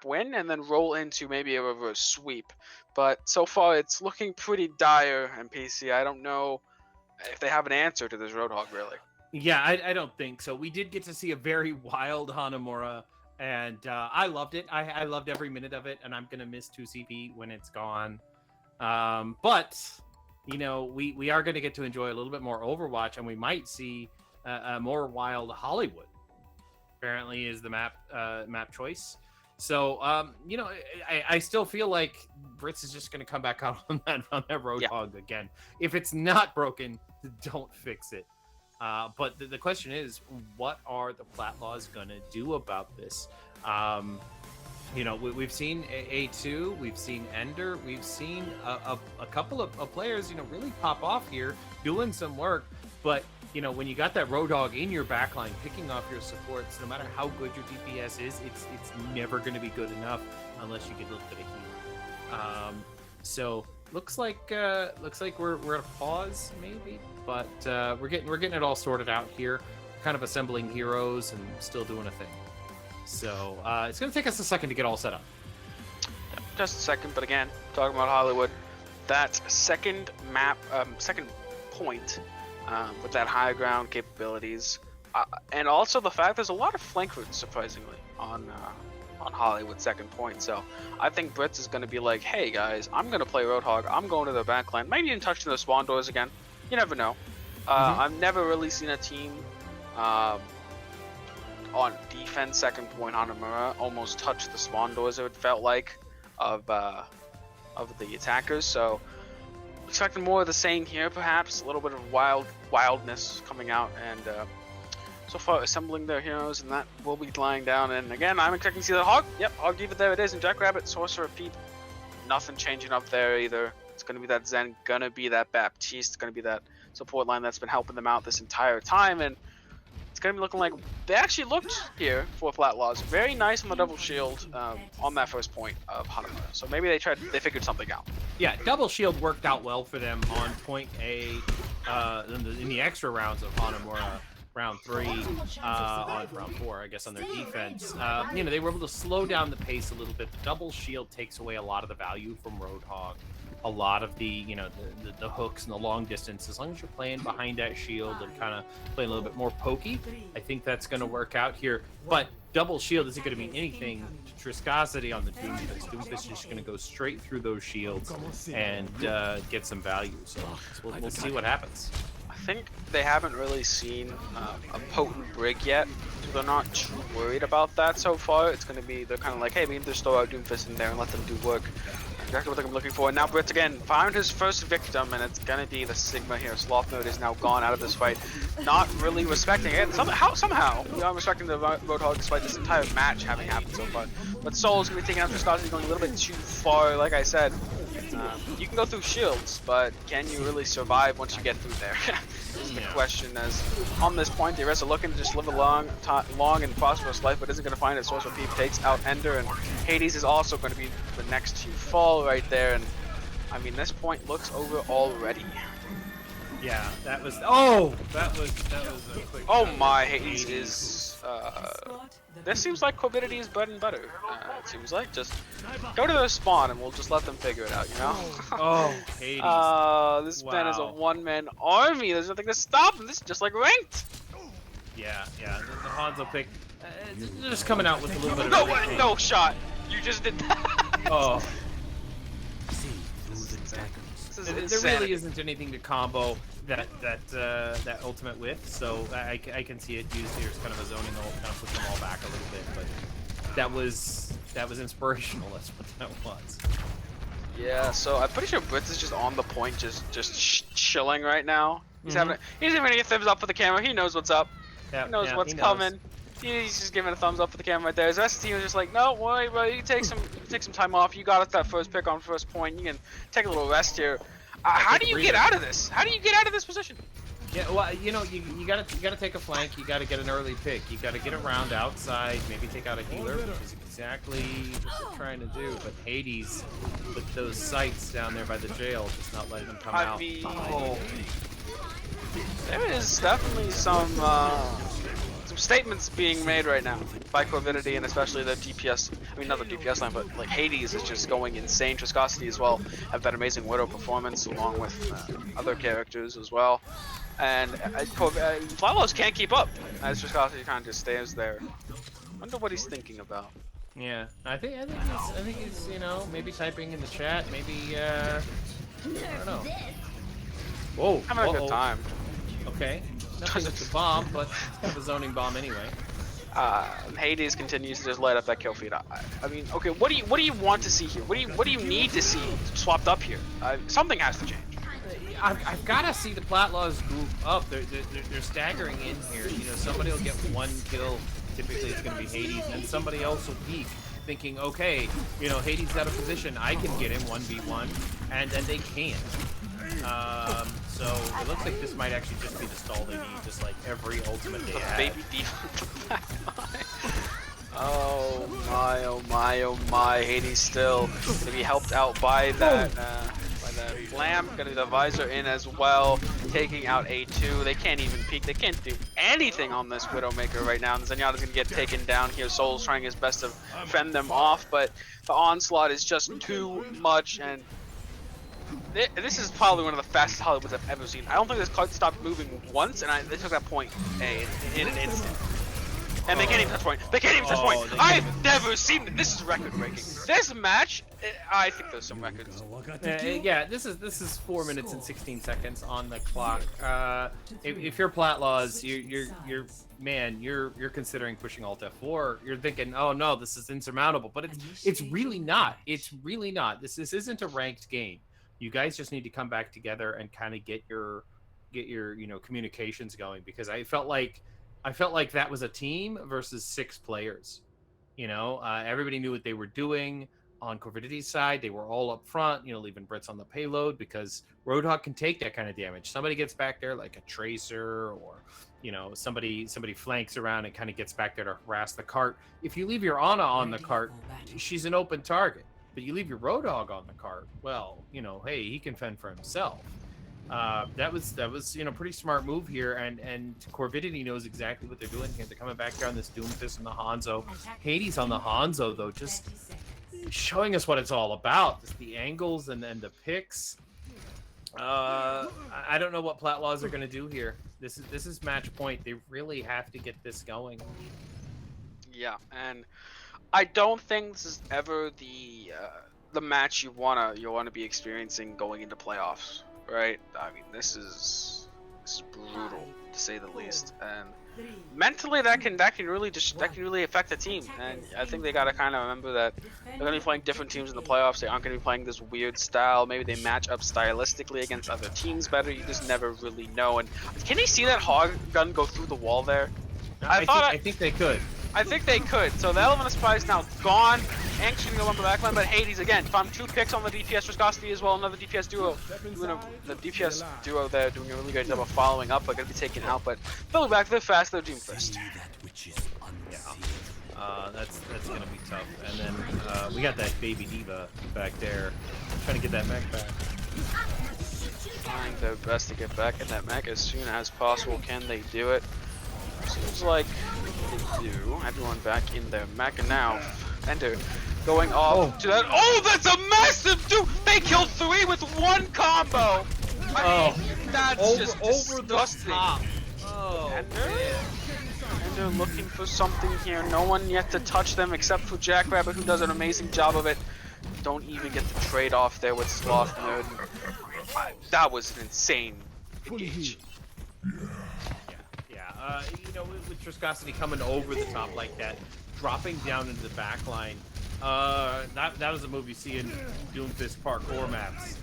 win and then roll into maybe a reverse sweep. But so far it's looking pretty dire, and PC, I don't know if they have an answer to this Roadhog really. Yeah, I don't think so. We did get to see a very wild Hanamura, and I loved it. I loved every minute of it, and I'm gonna miss 2CP when it's gone. But you know, we are gonna get to enjoy a little bit more Overwatch, and we might see a more wild Hollywood. Apparently, is the map choice. So you know, I still feel like Brits is just gonna come back out on that Roadhog again. If it's not broken, don't fix it. But the question is, what are the Platlaws gonna do about this? You know, we've seen A2, we've seen Ender, we've seen a couple of players, you know, really pop off here, doing some work. But you know, when you got that Roadhog in your backline, picking off your supports, no matter how good your DPS is, it's never going to be good enough unless you get a little bit of heal. So looks like we're at a pause maybe, but we're getting it all sorted out here, kind of assembling heroes and still doing a thing. So it's going to take us a second to get all set up. Just a second, but again, talking about Hollywood, that second map, second point. With that high ground capabilities, and also the fact there's a lot of flank routes surprisingly on Hollywood second point. So I think Brits is going to be like, hey guys, I'm going to play Roadhog. I'm going to their backline. Maybe even touching the spawn doors again. You never know. I've never really seen a team on defense second point Hanamura almost touch the spawn doors. It felt like of the attackers. So expecting more of the same here, perhaps a little bit of wildness coming out, and so far assembling their heroes, and that will be lying down. And again, I'm expecting to see the Hog. Yep, Hog Diva, there it is, and Jackrabbit, Sorcerer, Peep. Nothing changing up there either. It's gonna be that Zen, gonna be that Baptiste, gonna be that support line that's been helping them out this entire time, and it's gonna be looking like they actually looked here for Platlaws very nice on the double shield on that first point of Hanamura. So maybe they figured something out. Yeah, double shield worked out well for them on point A in the extra rounds of Hanamura, round 3, on round 4, I guess, on their defense. You know, they were able to slow down the pace a little bit. The double shield takes away a lot of the value from Roadhog. A lot of the, you know, the hooks and the long distance, as long as you're playing behind that shield and kind of playing a little bit more pokey, I think that's going to work out here. But double shield isn't going to mean anything to Triscosity on the Doomfist. Doomfist is just going to go straight through those shields and get some value. So we'll see what happens. I think they haven't really seen a potent Brig yet, so they're not too worried about that so far. It's going to be, they're kind of like, hey, we can just throw out Doomfist in there and let them do work. Exactly what I'm looking for. And now Brits again found his first victim, and it's gonna be the Sigma here. Sloth Node is now gone out of this fight, not really respecting it. Somehow we are respecting the Roadhog despite this entire match having happened so far. But Soul's gonna be taking out Viscosity, going a little bit too far. Like I said, you can go through shields, but can you really survive once you get through there? Is the question. As on this point, the rest are looking to just live a long and prosperous life, but isn't going to find it. Sorcerer Peep takes out Ender, and Hades is also going to be the next to fall right there. And I mean, this point looks over already. Yeah, that was a quick Oh shot. my, Hades is this seems like Corvidity's bread and butter. It seems like just go to their spawn and we'll just let them figure it out, you know? Oh, Hades. This man is a one-man army. There's nothing to stop him. This is just like ranked. Yeah, the Hanzo pick, they're just coming out with a little bit of No, everything. no shot. You just did that. Oh. This is There insanity. really isn't anything to combo that ultimate with, so I can see it used here as kind of a zoning ult, kind of push them all back a little bit, but that was inspirational. That's what that was. Yeah, so I'm pretty sure Brits is just on the point, just chilling right now. He's having a thumbs up for the camera. He knows what's up. Yeah, He knows what's he coming. He's just giving a thumbs up for the camera right there. His rest of the team is just like, no, worry, bro. You take some time off. You got us that first pick on first point. You can take a little rest here. How take do a you get breather. out of this? How do you get out of this position? Yeah, well, you know, you gotta take a flank. You gotta get an early pick. You gotta get around outside. Maybe take out a healer, which is exactly what they're trying to do. But Hades, with those sights down there by the jail, just not letting them come I out. mean, there is definitely some statements being made right now by Corvidity and especially the DPS. I mean, not the DPS line, but like Hades is just going insane. Transcendence as well have that amazing Widow performance along with other characters as well. And Platlaws can't keep up as Transcendence kind of just stays there. Wonder what he's thinking about. Yeah, I think he's you know, maybe typing in the chat. Maybe I don't know. Whoa, Having a good time. Okay, nothing with the bomb, but it's kind of a zoning bomb anyway. Hades continues to just light up that kill feed. I mean, okay, what do you want to see here? What do you need to see swapped up here? Something has to change. I've got to see the Platlaws move up. They're staggering in here. You know, somebody will get one kill. Typically, it's going to be Hades, and somebody else will peek, thinking, okay, you know, Hades out of position. I can get him 1v1, and then they can't. So it looks like this might actually just be the stall they need, just like every ultimate they have. Baby defense. Oh my, oh my, oh my. Hades still gonna be helped out by that lamp. Gonna be the visor in as well, taking out A2. They can't even peek. They can't do anything on this Widowmaker right now. And Zenyatta's gonna get taken down here. Soul's trying his best to fend them off, but the onslaught is just too much. And this is probably one of the fastest Hollywoods I've ever seen. I don't think this card stopped moving once, and they took that point in an instant. And they can't even touch point. They can't even touch point. I've never seen this is record breaking. This match, I think there's some records. Yeah, this is 4 minutes and 16 seconds on the clock. If you're Platlaws, you're considering pushing Alt F4. You're thinking, oh no, this is insurmountable. But it's really not. It's really not. This isn't a ranked game. You guys just need to come back together and kind of get your you know, communications going, because I felt like that was a team versus 6 players. You know, everybody knew what they were doing. On Corvidity's side, they were all up front, you know, leaving Brits on the payload, because Roadhog can take that kind of damage. Somebody gets back there like a Tracer, or, you know, somebody flanks around and kind of gets back there to harass the cart. If you leave your Ana on the cart, she's an open target. But you leave your Roadhog on the cart, well, you know, hey, he can fend for himself. That was you know, pretty smart move here, and Corvidity knows exactly what they're doing here. They're coming back here on this Doomfist and the Hanzo. Hades on the Hanzo though, just showing us what it's all about. Just the angles and then the picks. I don't know what Platlaws are going to do here. This is match point. They really have to get this going. Yeah, and I don't think this is ever the match you wanna be experiencing going into playoffs, right? I mean, this is brutal to say the least, and mentally that can really affect the team. And I think they gotta kind of remember that they're gonna be playing different teams in the playoffs. They aren't gonna be playing this weird style. Maybe they match up stylistically against other teams better. You just never really know. And can you see that hog gun go through the wall there? I think they could. I think they could. So the element of surprise now gone. Anx gonna go on the backline, but Hades again found 2 picks on the DPS viscosity as well. Another DPS duo. The DPS duo there doing a really great job of following up, but gonna be taken out. But they'll be back. They're fast. They're Doomfist. That's gonna be tough. And then we got that baby diva back there, trying to get that mech back. Trying their best to get back in that mech as soon as possible. Can they do it? Seems like they do. Everyone back in their mech, and now Ender going off to that. Oh, that's a massive dude! They killed 3 with 1 combo. I mean, that's just disgusting. The top. Oh, Ender looking for something here. No one yet to touch them except for Jackrabbit, who does an amazing job of it. Don't even get the trade off there with Sloth Nerd. That was an insane engage. You know, with Viscosity coming over the top like that, dropping down into the back line, that was a move you see in Doomfist parkour maps.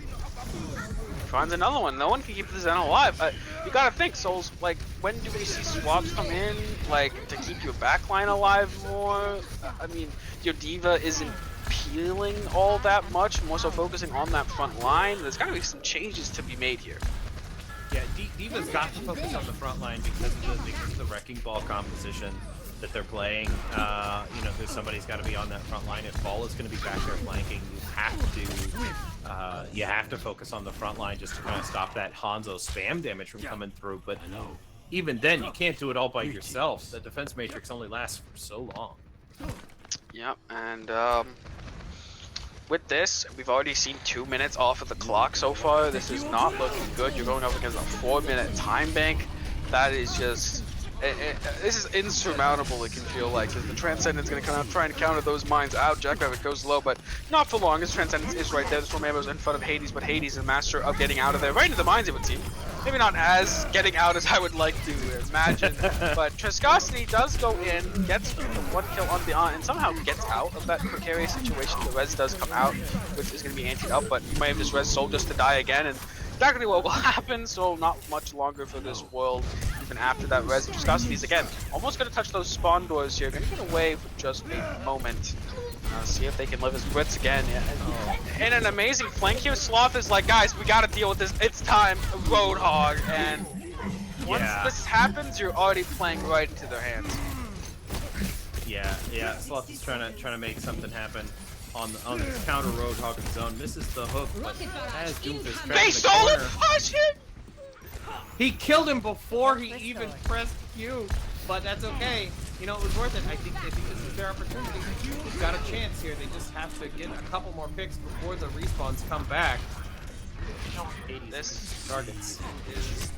Finds another one. No one can keep this Zen alive. You gotta think, Souls, like, when do we see swaps come in, like, to keep your backline alive more? I mean, your Diva isn't feeling all that much, more so focusing on that front line. There's got to be some changes to be made here. Yeah, Diva's got to focus on the front line because of the wrecking ball composition that they're playing. Somebody's got to be on that front line. If Ball is going to be back there flanking, you have to focus on the front line just to kind of stop that Hanzo spam damage from coming through. But even then, you can't do it all by yourself. The defense matrix only lasts for so long. Yep, and with this, we've already seen 2 minutes off of the clock so far. This is not looking good. You're going up against a 4-minute time bank. That is just... this is insurmountable, it can feel like, because the Transcendence is going to come out trying to counter those mines out. Jackrabbit goes low, but not for long, as Transcendence is right there. This Romano's in front of Hades, but Hades is master of getting out of there. Right into the mines, it would seem. Maybe not as getting out as I would like to imagine, but Transcosity does go in, gets one kill on the and somehow gets out of that precarious situation. The res does come out, which is going to be antied up, but you might have just res soul just to die again, and exactly what will happen, so not much longer for this world, even after that res. Viscosity's again almost going to touch those spawn doors here, going to get away for just a moment. See if they can live his Brits again. And an amazing flank here. Sloth is like, guys, we got to deal with this. It's time. Roadhog. And once this happens, you're already playing right into their hands. Yeah. Sloth is trying to make something happen on the counter Roadhog and zone. Misses the hook, but has Doomfist trapped They in the stole it! corner. Push him! He killed him before he even pressed Q, but that's okay. You know, it was worth it. I think this is their opportunity. They've got a chance here. They just have to get a couple more picks before the respawns come back. This targets is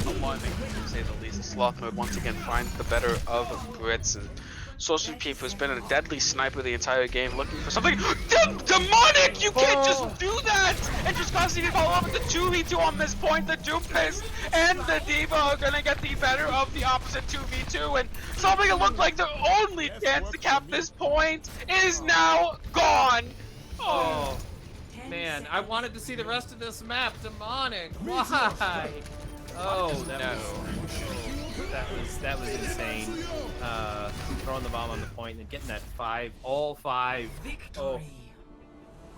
alarming, to say the least. Sloth mode once again finds the better of Brits, and Sorcery Peep, who's been a deadly sniper the entire game, looking for something demonic! You can't just do that! And just constantly follow up with the 2v2 on this point. The Doomfist and the D.Va are gonna get the better of the opposite 2v2, and something that looked like their only chance to cap this point is now gone! Oh, man, I wanted to see the rest of this map. Demonic, why? Oh, that was insane. Throwing the bomb on the point and getting that 5, all 5. Oh,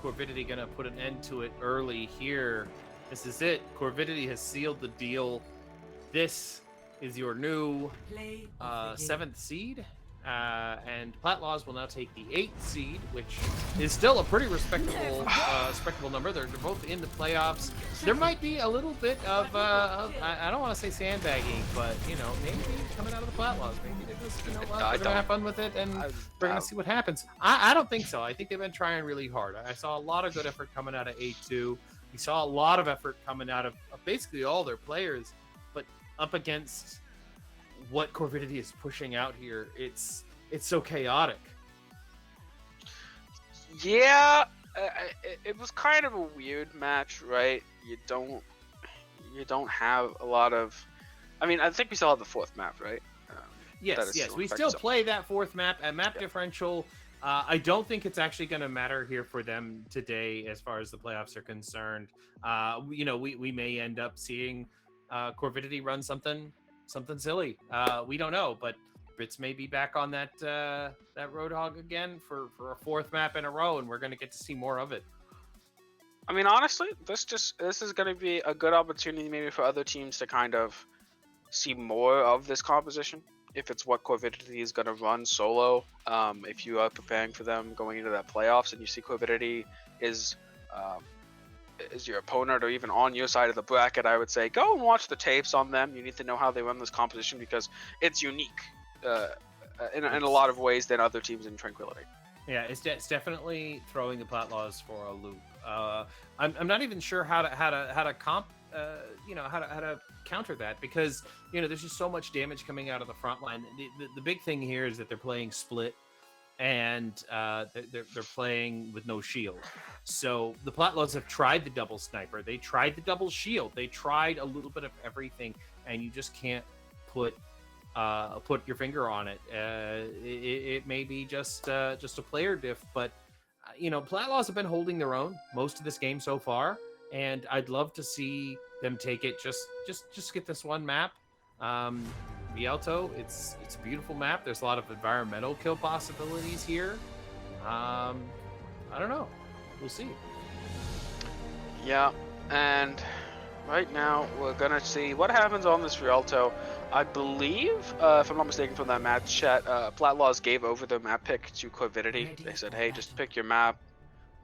Corvidity gonna put an end to it early here. This is it. Corvidity has sealed the deal. This is your new 7th seed. And Platlaws will now take the 8th seed, which is still a pretty respectable number. They're both in the playoffs. There might be a little bit of I don't want to say sandbagging, but you know, maybe coming out of the Platlaws, maybe they just, you know what, they're gonna have fun with it, and we're gonna see what happens. I don't think so. I think they've been trying really hard. I saw a lot of good effort coming out of A2. We saw a lot of effort coming out of basically all their players, but up against what Corvidity is pushing out here, it's so chaotic. Yeah, it was kind of a weird match, right? You don't have a lot of. I mean, I think we still have the 4th map, right? Yes. We still play that 4th map at map differential. I don't think it's actually going to matter here for them today, as far as the playoffs are concerned. We may end up seeing Corvidity run something silly. We don't know, but Brits may be back on that Roadhog again for a 4th map in a row, and we're going to get to see more of it. I mean, honestly, this is going to be a good opportunity maybe for other teams to kind of see more of this composition. If it's what Corvidity is going to run solo, if you are preparing for them going into that playoffs and you see Corvidity is your opponent or even on your side of the bracket, I would say go and watch the tapes on them. You need to know how they run this composition because it's unique in a lot of ways than other teams in Tranquility. Yeah, it's definitely throwing the Platlaws for a loop. I'm not even sure how to counter that, because there's just so much damage coming out of the front line. The big thing here is that they're playing split, and they're playing with no shield. So the Platlaws have tried the double sniper, they tried the double shield, they tried a little bit of everything, and you just can't put your finger on it. It may be just a player diff, but Platlaws have been holding their own most of this game so far, and I'd love to see them take it. Just get this one map. Rialto, it's a beautiful map. There's a lot of environmental kill possibilities here. I don't know. We'll see. Yeah, and right now we're gonna see what happens on this Rialto. I believe, if I'm not mistaken from that match chat, Platlaws gave over their map pick to Corvidity. They said, hey, just pick your map.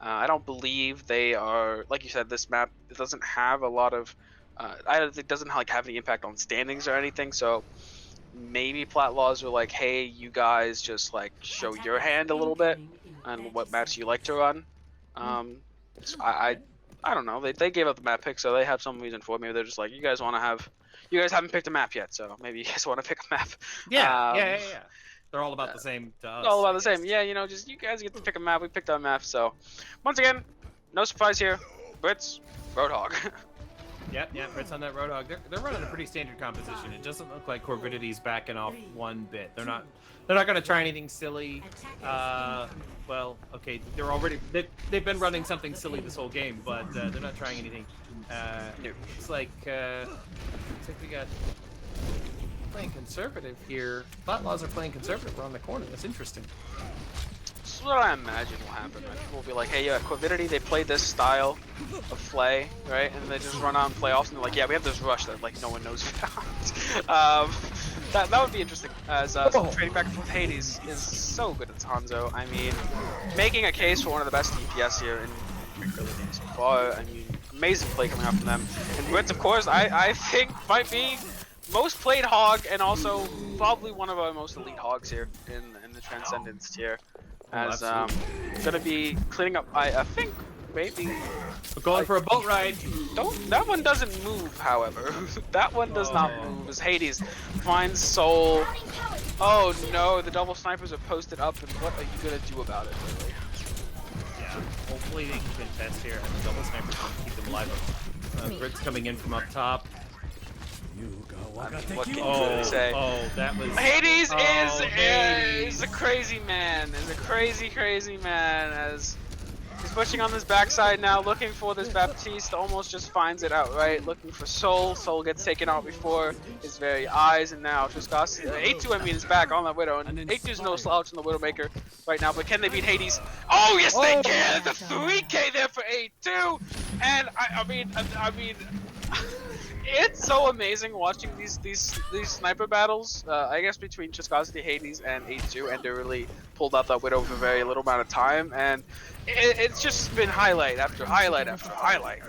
I don't believe they are, like you said, this map, it doesn't have a lot of, it doesn't like have any impact on standings or anything, so maybe Platlaws were like, hey, you guys just like show your hand a little bit and what maps you like to run. So I don't know. They gave up the map pick, so they have some reason for it. Maybe they're just like, you guys haven't picked a map yet, so maybe you guys want to pick a map. Yeah. They're all about the same to us. All about the I same. guess. Yeah, you know, just you guys get to pick a map. We picked our map, so once again, no surprise here. Brits, Roadhog. Yep, Brits on that Roadhog. They're running a pretty standard composition. It doesn't look like Corvidity's backing off one bit. They're not going to try anything silly. Well, okay, they've been running something silly this whole game, but they're not trying anything. It's like we got playing conservative here. Platlaws are playing conservative around the corner. That's interesting. This is what I imagine will happen. Right? People will be like, hey, yeah, Corvidity, they play this style of play, right? And they just run out and play off, and they're like, yeah, we have this rush that like no one knows about. That would be interesting. As trading back and forth Hades is so good at Hanzo. I mean, making a case for one of the best DPS here in Tranquility so far. I mean, amazing play coming out from them. And Brits, of course, I think might be most played Hog and also probably one of our most elite Hogs here in the Transcendence tier. As gonna be cleaning up, I think maybe. We're going for a boat ride. That one doesn't move, however. That one does not move. As Hades finds Soul. Oh no, the double snipers are posted up, and what are you gonna do about it, really? Yeah, hopefully they can contest here, and the double snipers can keep them alive. Brits coming in from up top. I mean, what can you really say? Oh, that was... Hades Hades. is a crazy man. Is a crazy man. As he's pushing on this backside now, looking for this Baptiste. Almost just finds it outright. Looking for Soul. Soul gets taken out before his very eyes, and now Triscos. 8-2, I mean, is back on that Widow, and 8-2's no slouch in the Widowmaker right now. But can they beat Hades? Oh yes, they can. The 3K there for 8-2, and I mean. It's so amazing watching these sniper battles, I guess between Triscosity, Hades, and 8-2, and they really pulled out that Widow for a very little amount of time, and it's just been highlight after highlight after highlight.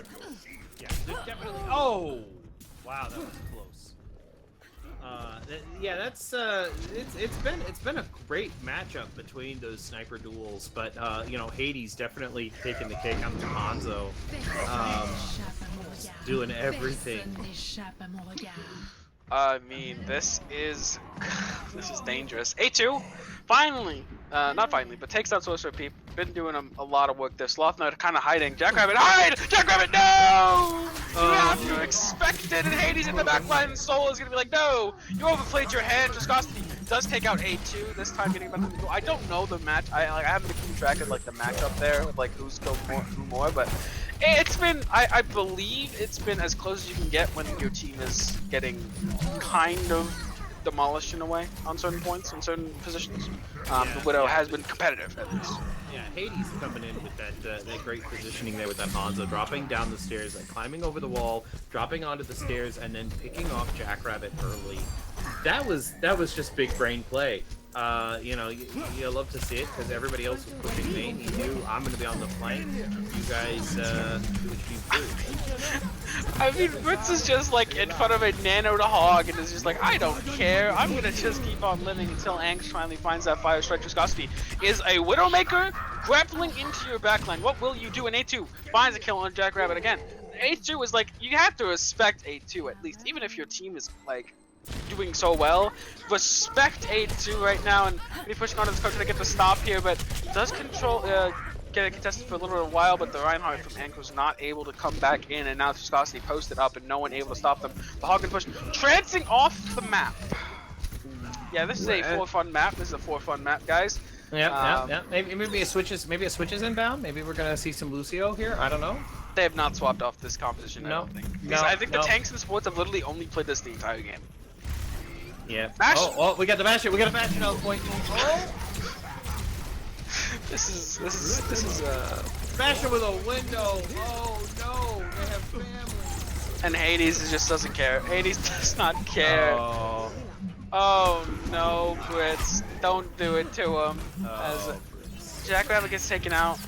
Yeah, definitely. Oh, wow, that was close. Yeah, that's it's been a great matchup between those sniper duels, but you know, Hades definitely taking the cake on the Hanzo, doing everything. I mean, this is dangerous. 8-2, finally, not finally, but takes out Sorcerer Peep. Been doing a lot of work there. Sloth Knight kind of hiding. Jackrabbit, hide! Jackrabbit, no! You have to expect it, and Hades in the backline, and Soul is gonna be like, no! You overplayed your hand. Triscosity does take out 8-2, this time getting back to the goal. I don't know the match. I haven't been keeping track of like the matchup there, of, like who's killed who more, but it's been, I believe it's been as close as you can get when your team is getting kind of demolished in a way on certain points, in certain positions. The Widow has been competitive, at least. Yeah, Hades coming in with that great positioning there with that Hanzo, dropping down the stairs, like climbing over the wall, dropping onto the stairs, and then picking off Jackrabbit early. That was just big brain play. You know, you love to see it because everybody else was pushing me. He knew I'm going to be on the flank. You guys do what you do. I mean, Brits is just like in front of a nano to Hog and is just like, I don't care. I'm going to just keep on living until Angst finally finds that Fire Strike. Triscosity is a Widowmaker grappling into your backline. What will you do? And 8-2 finds a kill on Jackrabbit again. 8-2 is like, you have to respect 8-2 at least, even if your team is like doing so well. Respect 8-2 right now, and he's pushing onto this coach to get the stop here, but does control get it contested for a little bit of a while, but the Reinhardt from Ank was not able to come back in, and now Triscosity posted up and no one able to stop them. The Hog can push, trancing off the map. Yeah, this is a 4-fun map. This is a 4-fun map, guys. Yeah. Maybe a switches inbound. Maybe we're gonna see some Lucio here. I don't know. They have not swapped off this composition. No, I don't think. I think the tanks and sports have literally only played this the entire game. Yeah. Bash. Oh, we got the Bastion. We got a Bastion out point. Oh. This is Smash with a window. Oh no, they have families. and Hades just doesn't care. Hades does not care. Oh, Oh no, Brits, don't do it to him. oh. As Jackrabbit gets taken out,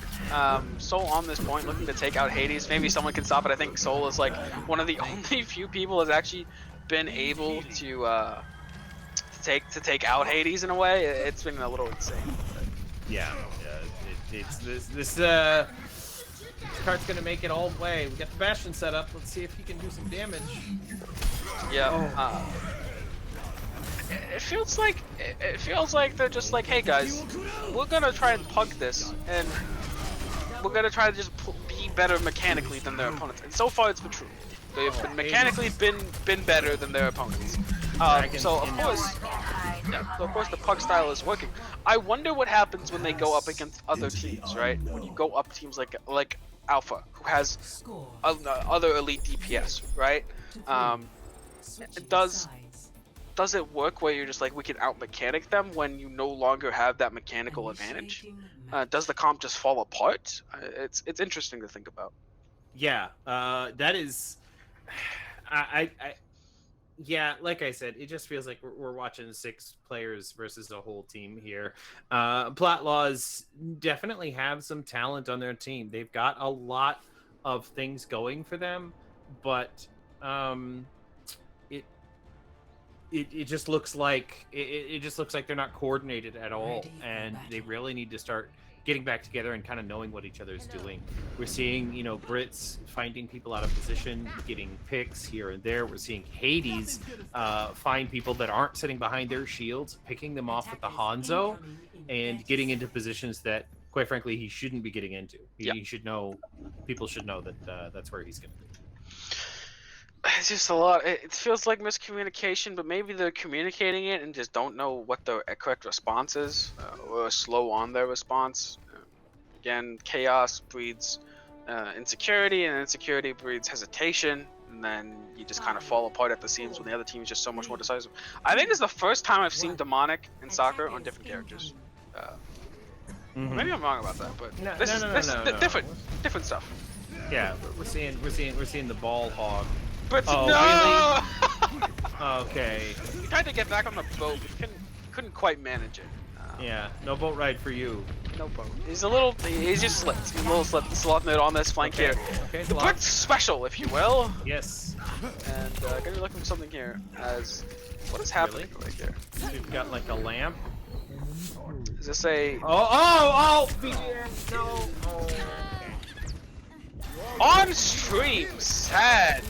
Soul on this point looking to take out Hades. Maybe someone can stop it. I think Soul is like one of the only few people has actually been able to take out Hades in a way. It's been a little insane. Yeah, it's this card's gonna make it all the way. We got the Bastion set up. Let's see if he can do some damage. Yeah. It feels like they're just like, hey guys, we're gonna try and pug this, and we're gonna try to just be better mechanically than their opponents. And so far, it's been true. They've been mechanically been better than their opponents. So of course the pug style is working. I wonder what happens when they go up against other teams, right? When you go up teams like Alpha, who has other elite DPS, right? Does it work where you're just like, we can out mechanic them when you no longer have that mechanical advantage? Does the comp just fall apart? It's interesting to think about. Yeah, that is. Yeah, like I said, it just feels like we're watching 6 players versus a whole team here. Platlaws definitely have some talent on their team. They've got a lot of things going for them, but it just looks like it just looks like they're not coordinated at all, and they really need to start getting back together and kind of knowing what each other's doing. We're seeing, Brits finding people out of position, getting picks here and there. We're seeing Hades find people that aren't sitting behind their shields, picking them off with the Hanzo, and getting into positions that, quite frankly, he shouldn't be getting into. He should know, people should know that that's where he's going to be. It's just a lot. It feels like miscommunication, but maybe they're communicating it and just don't know what the correct response is, or slow on their response. Again, chaos breeds insecurity, and insecurity breeds hesitation, and then you just kind of fall apart at the seams when the other team is just so much more decisive. I think this is the first time I've seen demonic in soccer on different characters. Maybe I'm wrong about that, but No. different stuff. Yeah, we're seeing the ball hog. But Oh, no! really? Okay. We tried to get back on the boat, but couldn't quite manage it. Yeah, no boat ride for you. No boat. He's just slipped. He's a little slipped. Slot mid on this flank here. Okay, The Brit special, if you will. Yes. And gonna be looking for something here. What is happening right here? We've got like a lamp. Is this a BGM, no. Oh. on stream? Sad.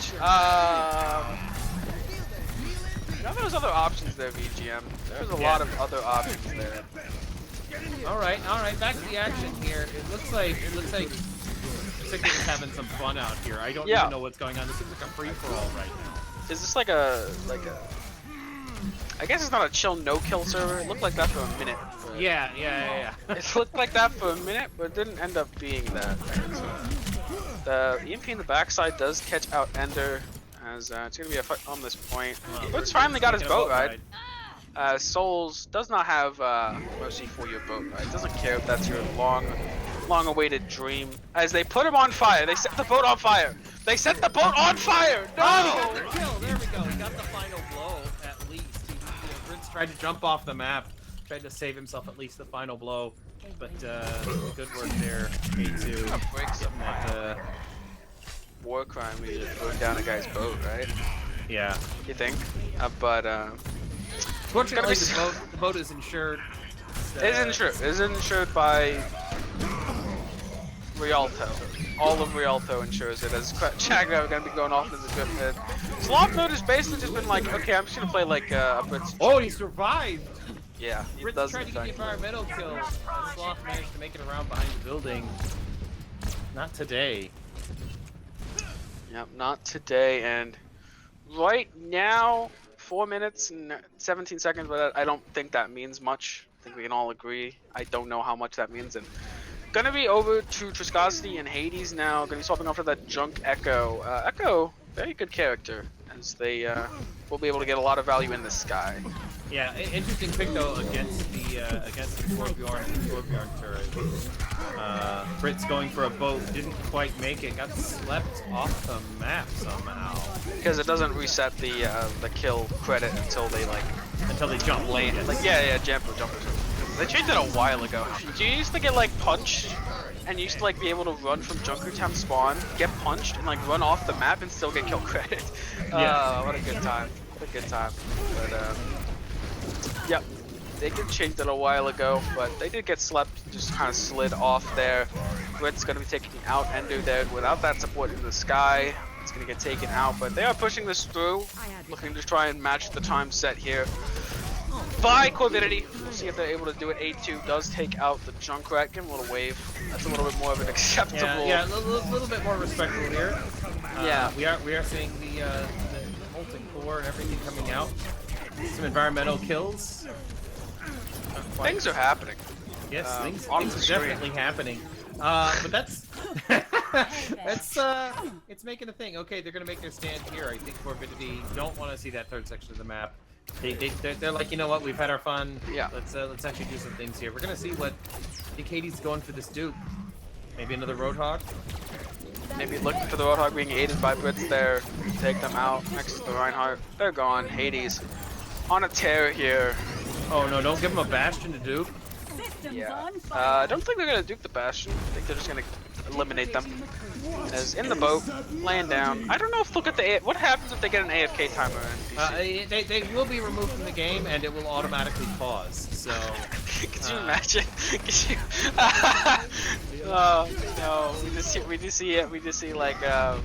There was other options there, VGM. There's a lot of other options there. All right. Back to the action here. It looks like Sigma's having some fun out here. I don't even know what's going on. This seems like a free for all right now. Is this like a I guess it's not a chill no-kill server. It looked like that for a minute. Yeah. It looked like that for a minute, but it didn't end up being that. The EMP in the backside does catch out Ender, as it's going to be a fight on this point. Brits finally got his boat ride. Souls does not have mercy for your boat ride. Doesn't care if that's your long-awaited dream. As they put him on fire, they set the boat on fire. They set the boat on fire. No! Oh, he got the kill. There we go. He got the final blow at least. Brits tried to jump off the map. Tried to save himself at least the final blow, but good work there. A2. Break some war crime when you just burn down a guy's boat, right? Yeah. You think? But Fortunately, the boat is insured. It's insured. It's insured by Rialto. All of Rialto insures it. As Jagger gonna be going off as a good hit. Slop Mode has basically just been like, okay, I'm just gonna play like a Brits. Oh, he survived. Yeah, he Brits does. tried to get the environmental kill. Sloth managed to make it around behind the building. Not today. Yep, not today. And right now, 4 minutes and 17 seconds, but I don't think that means much. I think we can all agree. I don't know how much that means. And gonna be over to Transcendence and Hades now. Gonna be swapping off for that Junk Echo. Echo, very good character, as they will be able to get a lot of value in the sky. Yeah, interesting pick though against the Torbjorn turret. Fritz going for a boat, didn't quite make it, got slept off the map somehow. Because it doesn't reset the kill credit until they jump. land. Like jump or something. They changed it a while ago. You used to get like punched, and you used to like be able to run from Junkertown spawn, get punched, and like run off the map and still get kill credit. Yeah. What a good time. What a good time. But yep. They did change that a while ago, but they did get slept, just kind of slid off there. Grit's going to be taking out Ender there without that support in the sky. It's going to get taken out, but they are pushing this through, looking to try and match the time set here by Corvidity. We'll see if they're able to do it. 8-2 does take out the Junkrat. Give him a little wave. That's a little bit more of an acceptable. Yeah, a little bit more respectful here. Yeah, we are seeing the molten core and everything coming out. Some environmental kills. things are happening. Yes, things on are the screen. definitely happening. But that's it's making a thing. Okay, they're gonna make their stand here. I think Corvidity don't want to see that third section of the map. They're like, you know what? We've had our fun. Yeah. Let's actually do some things here. We're gonna see what. I think Hades going for this dupe. Maybe another Roadhog. Maybe looking for the Roadhog being aided by Brits there. Take them out next to the Reinhardt. They're gone. Hades on a tear here. Oh no! Don't give him a Bastion to dupe. Yeah. I don't think they're gonna duke the Bastion. I think they're just gonna eliminate them. As in the boat, laying down. I don't know if they'll get the what happens if they get an AFK timer in PC. They will be removed from the game and it will automatically pause. So. Could you imagine? Could you? Oh no! We just see like a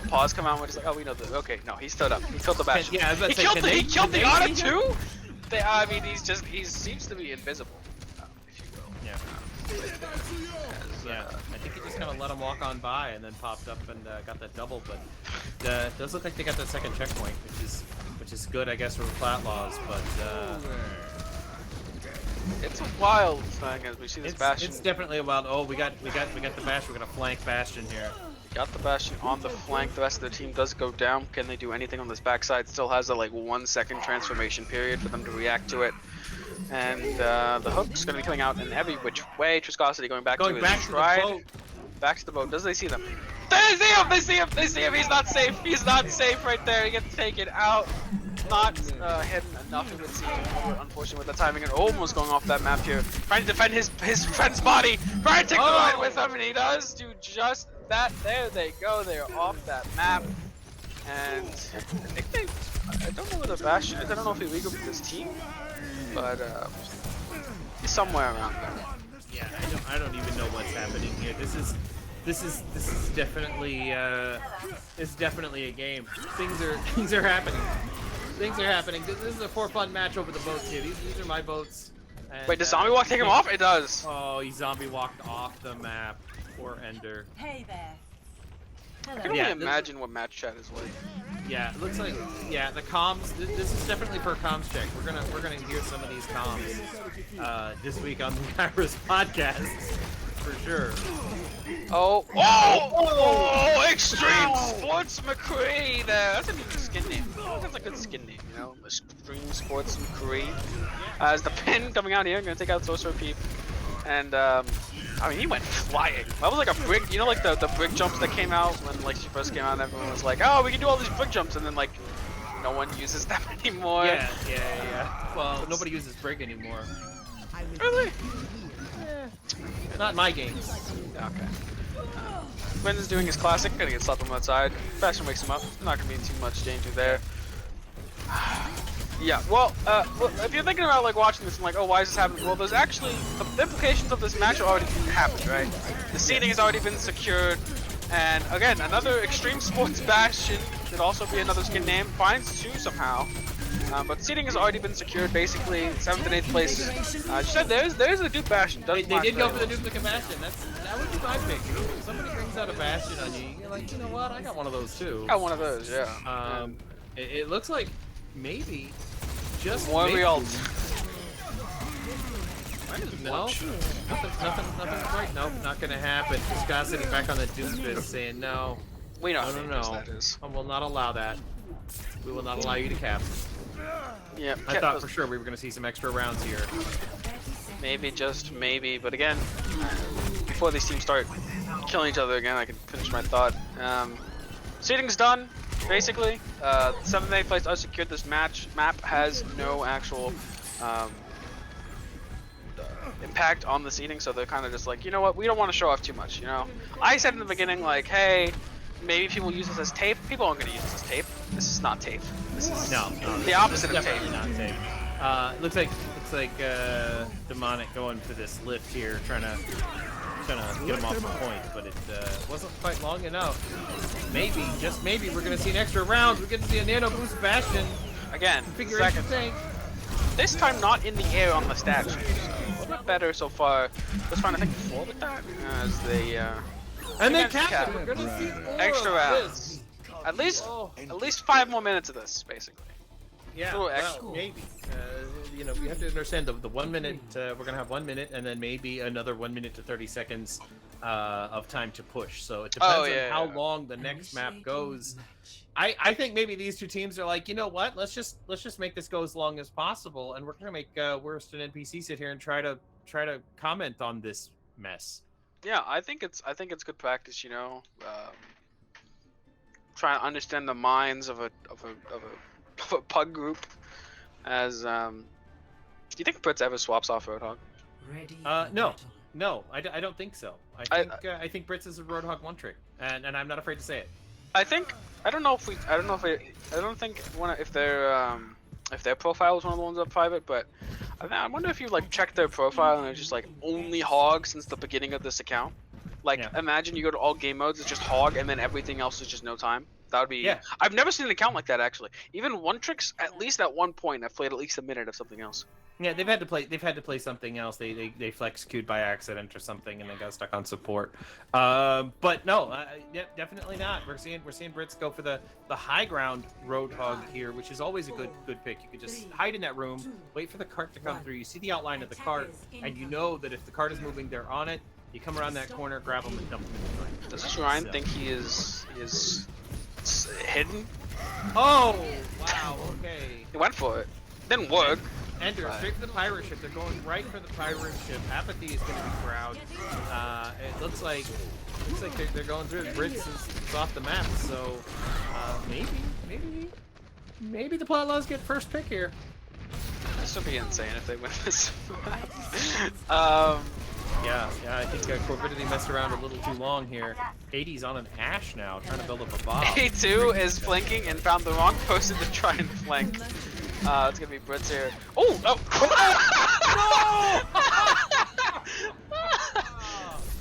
pause come out. We're just like, oh, we know the. Okay, no, he stood up. He killed the Bastion. Yeah, I was about to say, he killed the they Ana see him? too. I mean, he seems to be invisible, if you will. Yeah. I think he just kind of let him walk on by and then popped up and got that double. But it does look like they got that second checkpoint, which is good, I guess, for the Platlaws. But it's a wild thing as we see this Bastion. It's definitely a wild. Oh, we got the Bastion. We're gonna flank Bastion here. Got the Bastion on the flank. The rest of the team does go down. Can they do anything on this backside? Still has a like 1 second transformation period for them to react to it. And the hook's gonna be coming out in every which way. Triscosity going back to his stride. The boat. Back to the boat. Does they see them? They see him! They see him! They see him! He's not safe! He's not safe right there. He gets taken out. Not hidden enough, it would seem. Unfortunately with the timing and almost going off that map here. Trying to defend his friend's body. Trying to take the ride with him, and he does do just that. There they go. They're off that map. And I think I don't know where the Bastion is. I don't know if he regrouped with his team. But he's somewhere around there. Yeah, I don't even know what's happening here. This is definitely it's definitely a game. Things are happening. Things are happening. This is a for fun match over the boats here. These are my boats. And, Wait, does Zombie Walk take him off? It does. Oh, he zombie walked off the map. Poor Ender. Hey there. I can only imagine what match chat is like. Yeah, it looks like the comms. This is definitely for a comms check. We're gonna hear some of these comms this week on the Kairos podcast for sure. Oh! Extreme Sports McCree there. That's a good skin name. That's a good skin name, you know. Extreme Sports McCree. As the pin coming out here, gonna take out Sorcerer Peep. And I mean, he went flying. That was like a brick, you know, like the brick jumps that came out when like she first came out. And everyone was like, oh, we can do all these brick jumps, and then like no one uses them anymore. Yeah. Well, nobody uses brick anymore. Really? Not in my games. Okay. Quinn is doing his classic, gonna get slapped on that side. Bastion wakes him up. Not gonna be in too much danger there. Yeah, well, if you're thinking about like watching this and like, oh, why is this happening? Well, there's actually the implications of this match already happened, right? The seeding has already been secured, and again, another Extreme Sports Bastion could also be another skin name. Finds 2 somehow, but seeding has already been secured. Basically, 7th and 8th place. You said there's a Duke Bastion. They did go for the duplicate Bastion. That would be my pick. If somebody brings out a Bastion on you, you're like, you know what? I got one of those too. Got one of those, yeah. It looks like maybe. Just one maybe. we all. No, nothing's right. Nope, not gonna happen. Scott sitting back on the doomsday saying no. We know No. that is. I will not allow that. We will not allow you to cap. Yeah, I thought for sure we were going to see some extra rounds here. maybe, just maybe, but again, before these teams start killing each other again, I can finish my thought. Seeding's done, basically. 7th and 8th place are secured. This map has no actual impact on the seeding, so they're kind of just like, you know what, we don't want to show off too much, you know? I said in the beginning, like, hey, maybe people use this as tape. People aren't going to use this as tape. This is not tape. This is No, the opposite of tape. definitely not tape. Looks like Demonic going for this lift here, trying to get him off the point, but it wasn't quite long enough. Maybe, just maybe, we're gonna see an extra round. We're gonna see a nano boost Bastion. Again, Configuration tank. this time not in the air on the statue. So a little bit better so far. Just trying to think forward that as they And then Against cap it. cap. We're gonna see more extra of rounds. this. At least 5 more minutes of this, basically. Yeah, Little well, extra. maybe. You know, we have to understand the 1 minute. We're gonna have 1 minute, and then maybe another 1 minute to 30 seconds of time to push. So it depends on how long the next map goes. I think maybe these two teams are like, you know what? Let's just make this go as long as possible, and we're gonna make Worst and NPC sit here and try to comment on this mess. Yeah, I think it's good practice, you know. Trying to understand the minds of a pug group. As do you think Brits ever swaps off Roadhog? No, I don't think so. I think Brits is a Roadhog one trick, and I'm not afraid to say it. I think if their profile was one of the ones up private, but I wonder if you like check their profile and they're just like only hog since the beginning of this account. Like imagine you go to all game modes, it's just hog, and then everything else is just no time. That would be. Yeah. I've never seen an account like that actually. Even one tricks, at least at one point, I've played at least a minute of something else. Yeah, they've had to play something else. They flex queued by accident or something, and then got stuck on support. But no, definitely not. We're seeing Brits go for the high ground Roadhog here, which is always a good pick. You could just hide in that room, wait for the cart to come through. You see the outline of the cart, and you know that if the cart is moving, they're on it. You come around that corner, grab them, and dump them in the front. Does Ryan think he is hidden? Oh, wow. Okay. He went for it. Didn't work. Ender, straight for the pirate ship. They're going right for the pirate ship. Apathy is going to be proud. It looks like they're going through. Brits is off the map, so maybe the Platlaws get first pick here. This would be insane if they win this. Yeah, I think Corvidity messed around a little too long here. Hades on an Ash now, trying to build up a bomb. A2 is flanking and found the wrong person to try and flank. It's gonna be Brits here. Oh!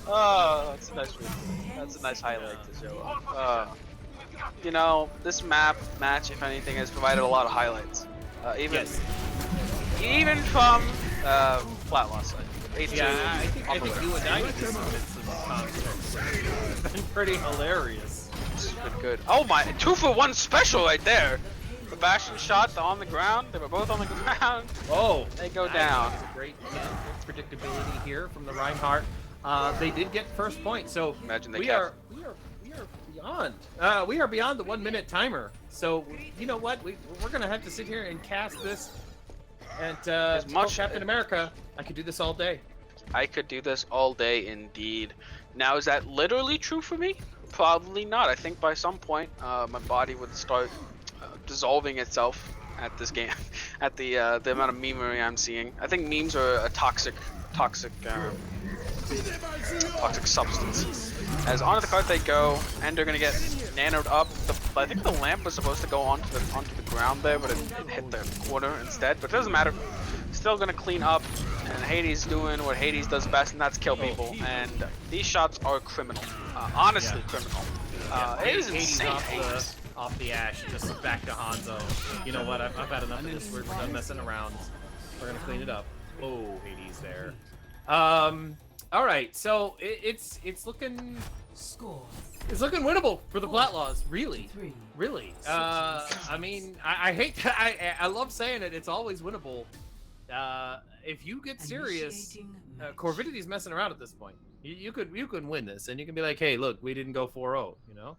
Oh, that's a nice read. That's a nice highlight to show off. You know, this match, if anything, has provided a lot of highlights. Even from Platlaws side. Yeah, I think you and I need to submit some concepts. It's been pretty hilarious. This has been good. Oh my, 2-for-1 special right there. The Bastion shot on the ground. They were both on the ground. Oh, they go down. It's a great predictability here from the Reinhardt. They did get first point, so we are beyond. We are beyond the 1 minute timer. So you know what? We're gonna have to sit here and cast this. And Captain America, I could do this all day. I could do this all day, indeed. Now, is that literally true for me? Probably not. I think by some point, my body would start dissolving itself at this game, at the amount of memery I'm seeing. I think memes are a toxic substance. As onto the cart they go, and they're gonna get nanoed up. I think the lamp was supposed to go onto the ground there, but it hit the corner instead. But it doesn't matter. Still gonna clean up, and Hades doing what Hades does best, and that's kill people. And these shots are criminal, honestly criminal. It is insane. Off the Ash, just back to Hanzo. You know what? I've had enough of this. We're done messing around. We're gonna clean it up. Oh, Hades there. All right, so it's looking winnable for the Platlaws. Really. I mean, I hate I love saying it. It's always winnable. If you get serious, Corvidity's messing around at this point. You could win this, and you can be like, hey, look, we didn't go 4-0. You know.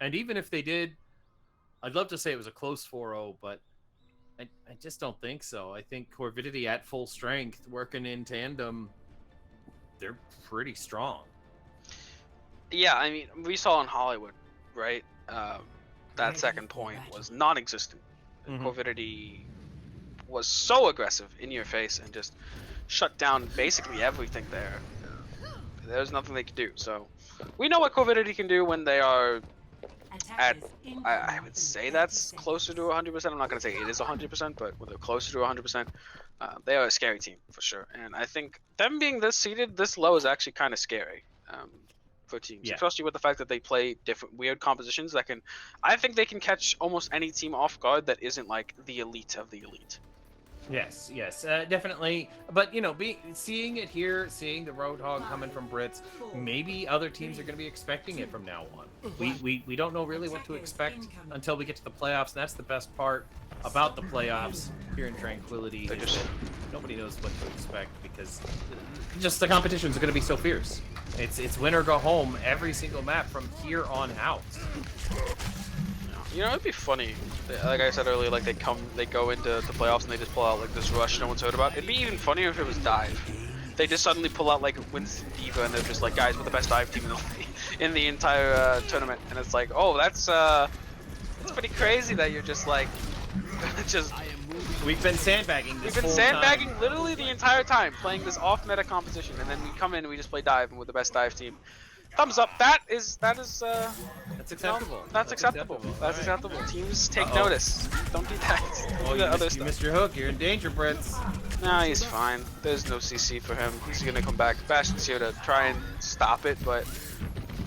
And even if they did, I'd love to say it was a close 4-0, but I just don't think so. I think Corvidity at full strength, working in tandem, they're pretty strong. Yeah, I mean, we saw in Hollywood, right? That second point was non-existent. Mhm. Corvidity was so aggressive in your face and just shut down basically everything there. There's nothing they could do. So we know what Corvidity can do when they are at, I would say that's closer to 100%. I'm not going to say it is 100%, but when they're closer to 100%, they are a scary team for sure. And I think them being this seated, this low is actually kind of scary for teams, Yeah. especially with the fact that they play different weird compositions that can, I think they can catch almost any team off guard that isn't like the elite of the elite. Yes, definitely. But seeing it here, seeing the Roadhog coming from Brits, maybe other teams are going to be expecting it from now on. We don't know really what to expect until we get to the playoffs, and that's the best part about the playoffs here in Tranquility. They is just- that nobody knows what to expect because just the competitions are going to be so fierce. It's win or go home every single map from here on out. You know, it'd be funny. Like I said earlier, like they go into the playoffs and they just pull out like this rush no one's heard about. It'd be even funnier if it was dive. They just suddenly pull out like Winston Diva and they're just like, guys, we're the best dive team in the entire tournament. And it's like, oh, that's pretty crazy that you're just like, just. We've been sandbagging this We've been whole sandbagging time. literally the entire time, playing this off-meta competition, and then we come in and we just play dive and we're the best dive team. Thumbs up. That is. That's acceptable. That's acceptable. That's All right. acceptable. Teams take Uh-oh. notice. Don't do that. Oh, Do you that other missed, you stuff. missed your hook. You're in danger, Brits. Nah, he's fine. There's no CC for him. He's gonna come back. Bastion's here to try and stop it, but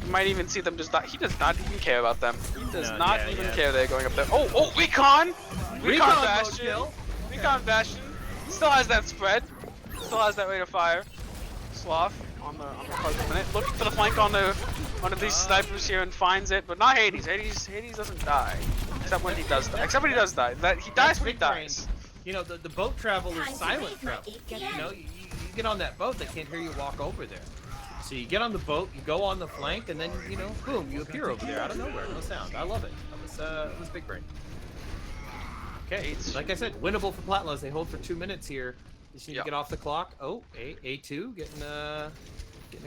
you might even see them just die. He does not even care about them. He does No, not yeah, even yeah. care they're going up there. Oh, Recon! Recon mode Bastion! kill. Recon Bastion! Still has that spread. Still has that rate of fire. Sloth on the close minute. Looking for the flank on one of these snipers here and finds it, but not Hades. Hades doesn't die. Except when he does die. Except when he does die. That he dies when he big brain. dies. The boat travel is silent travel. You get on that boat, they can't hear you walk over there. So you get on the boat, you go on the flank, and then boom, you appear over there out of nowhere, no sound. I love it. That was big brain. Okay, like I said, winnable for Platlaws. They hold for 2 minutes here. Just need to get off the clock. Oh, A2 getting a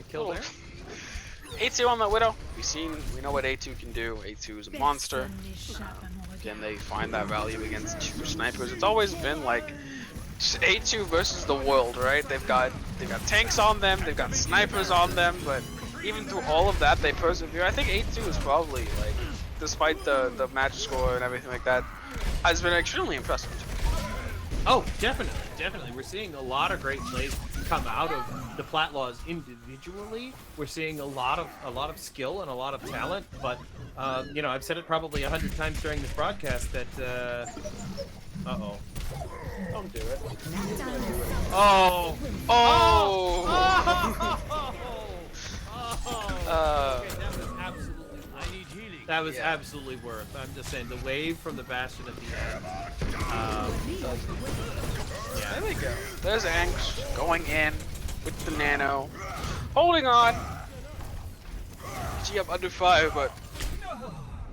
kill there. A2 on that Widow. We know what A2 can do. A2 is a monster. Can they find that value against two snipers? It's always been like A2 versus the world, right? They've got tanks on them, they've got snipers on them, but even through all of that, they persevere. I think A2 is probably like, despite the match score and everything like that, has been extremely impressive. Oh, definitely. We're seeing a lot of great plays come out of the Platlaws individually. We're seeing a lot of skill and a lot of talent. But I've said it probably 100 times during this broadcast that. Uh-oh. Don't do it. Oh. That was absolutely worth. I'm just saying the wave from the Bastion at the end. There we go. There's Angst going in with the nano, holding on. G up under fire, but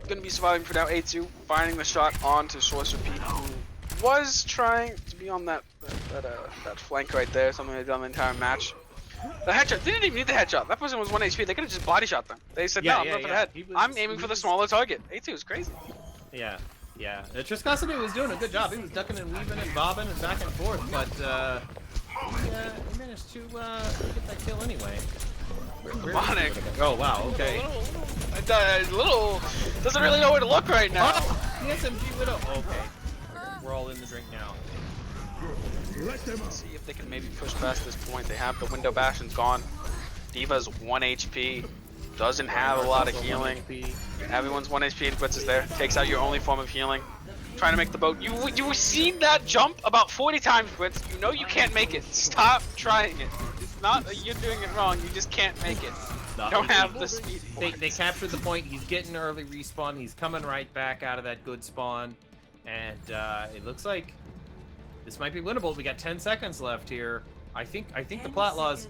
gonna be surviving for now. A2 finding the shot onto Sorcerer Pete, who was trying to be on that flank right there. Something they done the entire match. The headshot, they didn't even need the headshot. That person was 1 HP. They could have just body shot them. They said, no, I'm going for the head. I'm aiming for the smaller target. A2 is crazy. Yeah. Triskosity was doing a good job. He was ducking and weaving and bobbing and back and forth, but he managed to get that kill anyway. Demonic. Oh, wow, okay. Little doesn't really know where to look right now. Oh, the SMG Widow. Okay. We're all in the drink now. Let's see if they can maybe push past this point. They have the window. Bastion's gone. Diva's 1 HP. Doesn't have a lot of healing. Everyone's 1 HP and Blitz is there. Takes out your only form of healing. Trying to make the boat. You seen that jump about 40 times, Blitz. You know you can't make it. Stop trying it. It's not that you're doing it wrong. You just can't make it. You don't have the speed. They captured the point. He's getting early respawn. He's coming right back out of that good spawn. And it looks like this might be winnable. We got 10 seconds left here. I think the Platlaws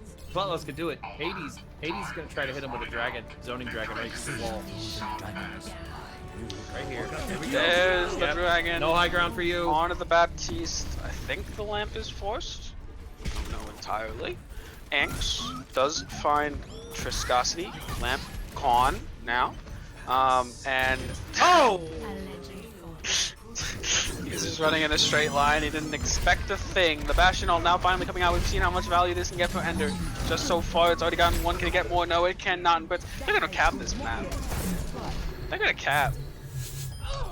could do it. Hades is gonna try to hit him with a dragon, zoning dragon right to the wall. Right here. There we go. There's the Yep. dragon. No high ground for you. On to the Baptiste. I think the lamp is forced. Don't know entirely. Anx does find Triscosity. Lamp gone now. And Oh! he's just running in a straight line. He didn't expect a thing. The Bastion now finally coming out. We've seen how much value this can get for Ender. Just so far, it's already gotten one. Can it get more? No, it cannot. But they're gonna cap this map. They're gonna cap.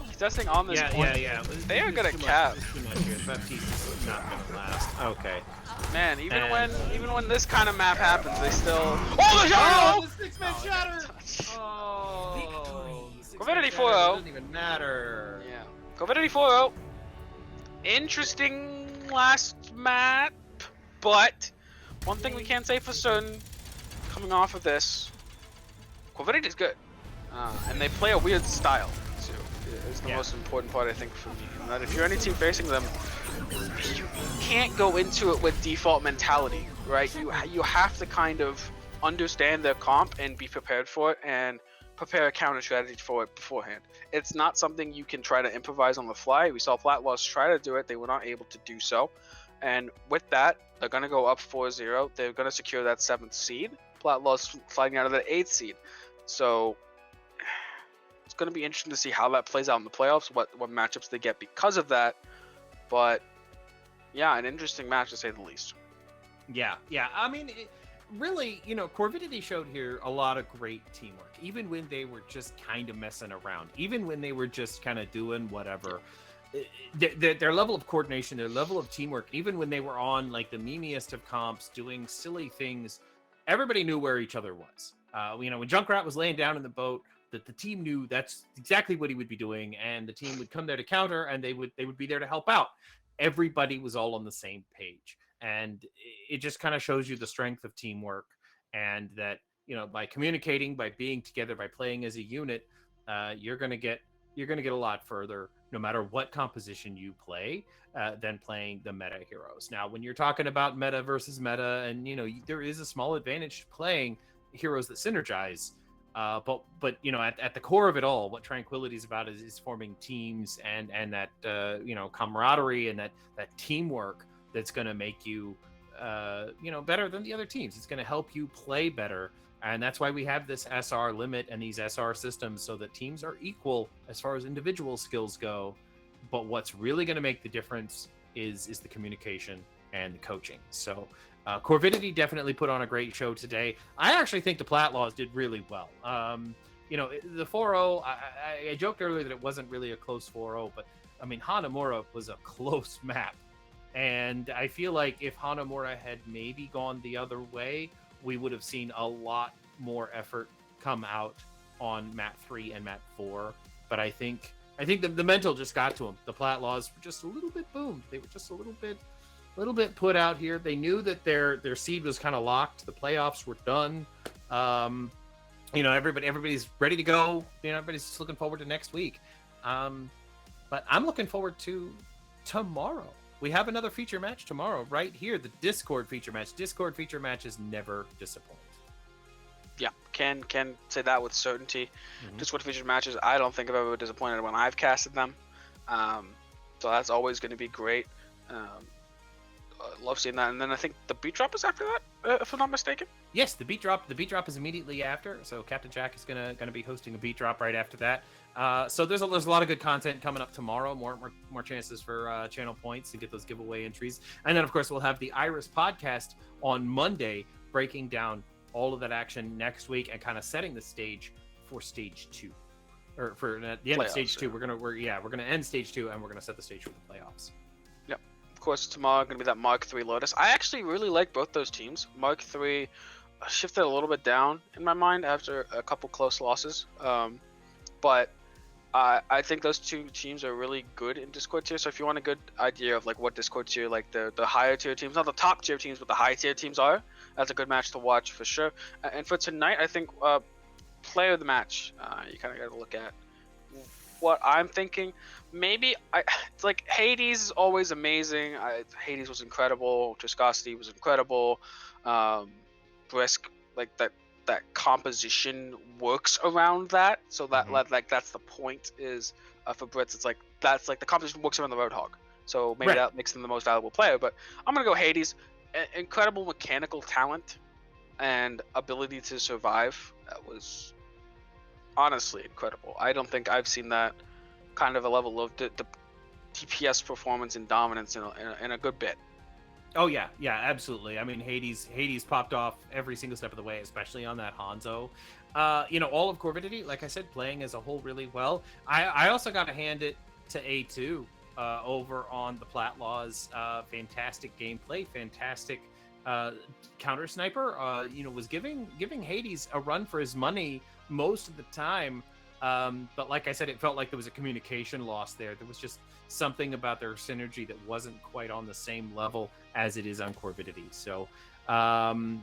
He's testing on this point. Yeah. They are gonna Too much- cap. too much here. Baptiste is not gonna last. Okay. Man, even And- when this kind of map happens, they still. Oh, the shadow! the six-man shatter! Oh, the Corvidity 4-0. six-man shatter doesn't even matter. Yeah. Corvidity 4-0. Interesting last map, but one thing we can't say for certain, coming off of this, Corvidity is good, and they play a weird style too. Is the most important part I think for me. And that if you're any team facing them, you can't go into it with default mentality, right? You have to kind of understand their comp and be prepared for it and prepare a counter strategy for it beforehand. It's not something you can try to improvise on the fly. We saw Platlaws try to do it. They were not able to do so. And with that, they're going to go up 4-0. They're going to secure that 7th seed. Platlaws sliding out of the 8th seed. So it's going to be interesting to see how that plays out in the playoffs, what matchups they get because of that. But yeah, an interesting match to say the least. Yeah. I mean, really, Corvidity showed here a lot of great teamwork, even when they were just kind of messing around, even when they were just kind of doing whatever. Their level of coordination, their level of teamwork, even when they were on like the memeiest of comps doing silly things, everybody knew where each other was. When Junkrat was laying down in the boat, that the team knew that's exactly what he would be doing, and the team would come there to counter, and they would be there to help out. Everybody was all on the same page, and it just kind of shows you the strength of teamwork, and that by communicating, by being together, by playing as a unit, you're gonna get a lot further, no matter what composition you play, than playing the meta heroes. Now, when you're talking about meta versus meta, and there is a small advantage to playing heroes that synergize. But at the core of it all, what Tranquility is about is forming teams and that camaraderie and that teamwork that's going to make you better than the other teams. It's going to help you play better, and that's why we have this SR limit and these SR systems, so that teams are equal as far as individual skills go. But what's really going to make the difference is the communication and the coaching. So Corvidity definitely put on a great show today. I actually think the Platlaws did really well. The 4-0, I joked earlier that it wasn't really a close 4-0, but I mean, Hanamura was a close map. And I feel like if Hanamura had maybe gone the other way, we would have seen a lot more effort come out on map 3 and map 4. But I think the mental just got to them. The Platlaws were just a little bit boomed. They were just a little bit put out here. They knew that their seed was kind of locked. The playoffs were done. Everybody's ready to go. Everybody's just looking forward to next week. But I'm looking forward to tomorrow. We have another feature match tomorrow, right here, the Discord feature match. Discord feature matches never disappoint. Yeah, can say that with certainty. Mm-hmm. Discord featured matches, I don't think I've ever been disappointed when I've casted them. So that's always going to be great. Love seeing that. And then I think the beat drop is after that, if I'm not mistaken. Yes, the beat drop is immediately after. So Captain Jack is gonna be hosting a beat drop right after that. So there's a lot of good content coming up tomorrow. More chances for channel points to get those giveaway entries. And then of course we'll have the Iris podcast on Monday, breaking down all of that action next week and kind of setting the stage for stage 2, or for the end of stage 2. We're gonna end stage 2 and we're gonna set the stage for the playoffs. Yep. Of course, tomorrow going to be that Mark 3 Lotus. I actually really like both those teams. Mark 3 shifted a little bit down in my mind after a couple close losses. But I think those two teams are really good in Discord tier. So if you want a good idea of like what Discord tier, like the higher tier teams, not the top tier teams, but the high tier teams are, that's a good match to watch for sure. And for tonight, I think player of the match, you kind of got to look at what I'm thinking. Maybe it's like Hades is always amazing. Hades was incredible. Triscosity was incredible. Brisk, like that that composition works around that. So that Mhm. like that's the point is for Brits. It's like that's like the composition works around the Roadhog. So maybe Right. that makes them the most valuable player. But I'm gonna go Hades. Incredible mechanical talent and ability to survive. That was honestly incredible. I don't think I've seen that kind of a level of the DPS performance and dominance in a good bit. Oh yeah, yeah, absolutely. I mean, Hades popped off every single step of the way, especially on that Hanzo. All of Corvidity, like I said, playing as a whole really well. I also got to hand it to A2 over on the Platlaws. Fantastic gameplay, fantastic counter sniper. Was giving Hades a run for his money most of the time. But like I said, it felt like there was a communication loss there. There was just something about their synergy that wasn't quite on the same level as it is on Corvidity. So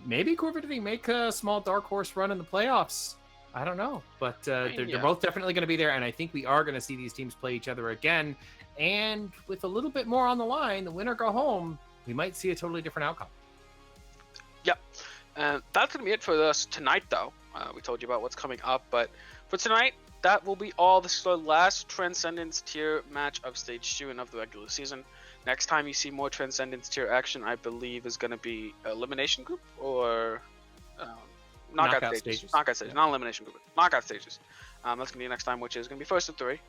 maybe Corvidity make a small dark horse run in the playoffs. I don't know, but they're both definitely going to be there, and I think we are going to see these teams play each other again. And with a little bit more on the line, the winner go home, we might see a totally different outcome. Yep. That's going to be it for us tonight, though. We told you about what's coming up, but for tonight, that will be all. This is the last Transcendence tier match of Stage 2 and of the regular season. Next time you see more Transcendence tier action, I believe is going to be Elimination Group or knockout stages. Knockout stages, not Elimination Group, knockout stages. That's going to be next time, which is going to be first of 3.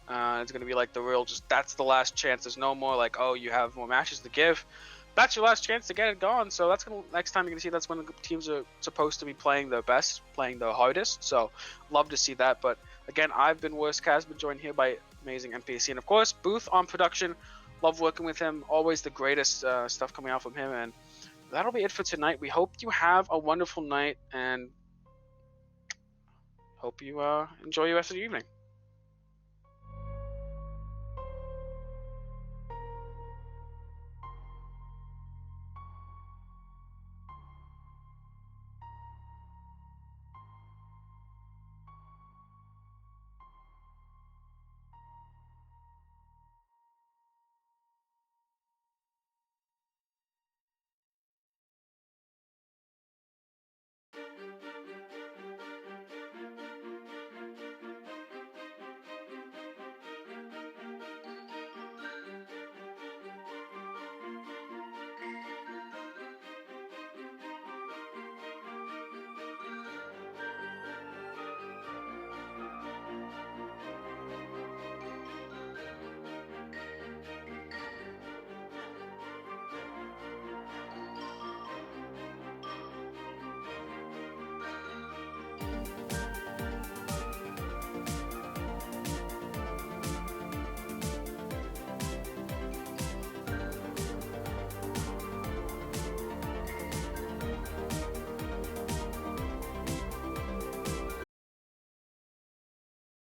It's going to be like the real, just that's the last chance. There's no more like, oh, you have more matches to give. That's your last chance to get it going. So that's gonna next time you're gonna see that's when the teams are supposed to be playing their best, playing their hardest. So love to see that. But again, I've been Worst Cas, been joined here by amazing MPC, and of course Booth on production. Love working with him. Always the greatest stuff coming out from him. And that'll be it for tonight. We hope you have a wonderful night and hope you enjoy the rest of the evening.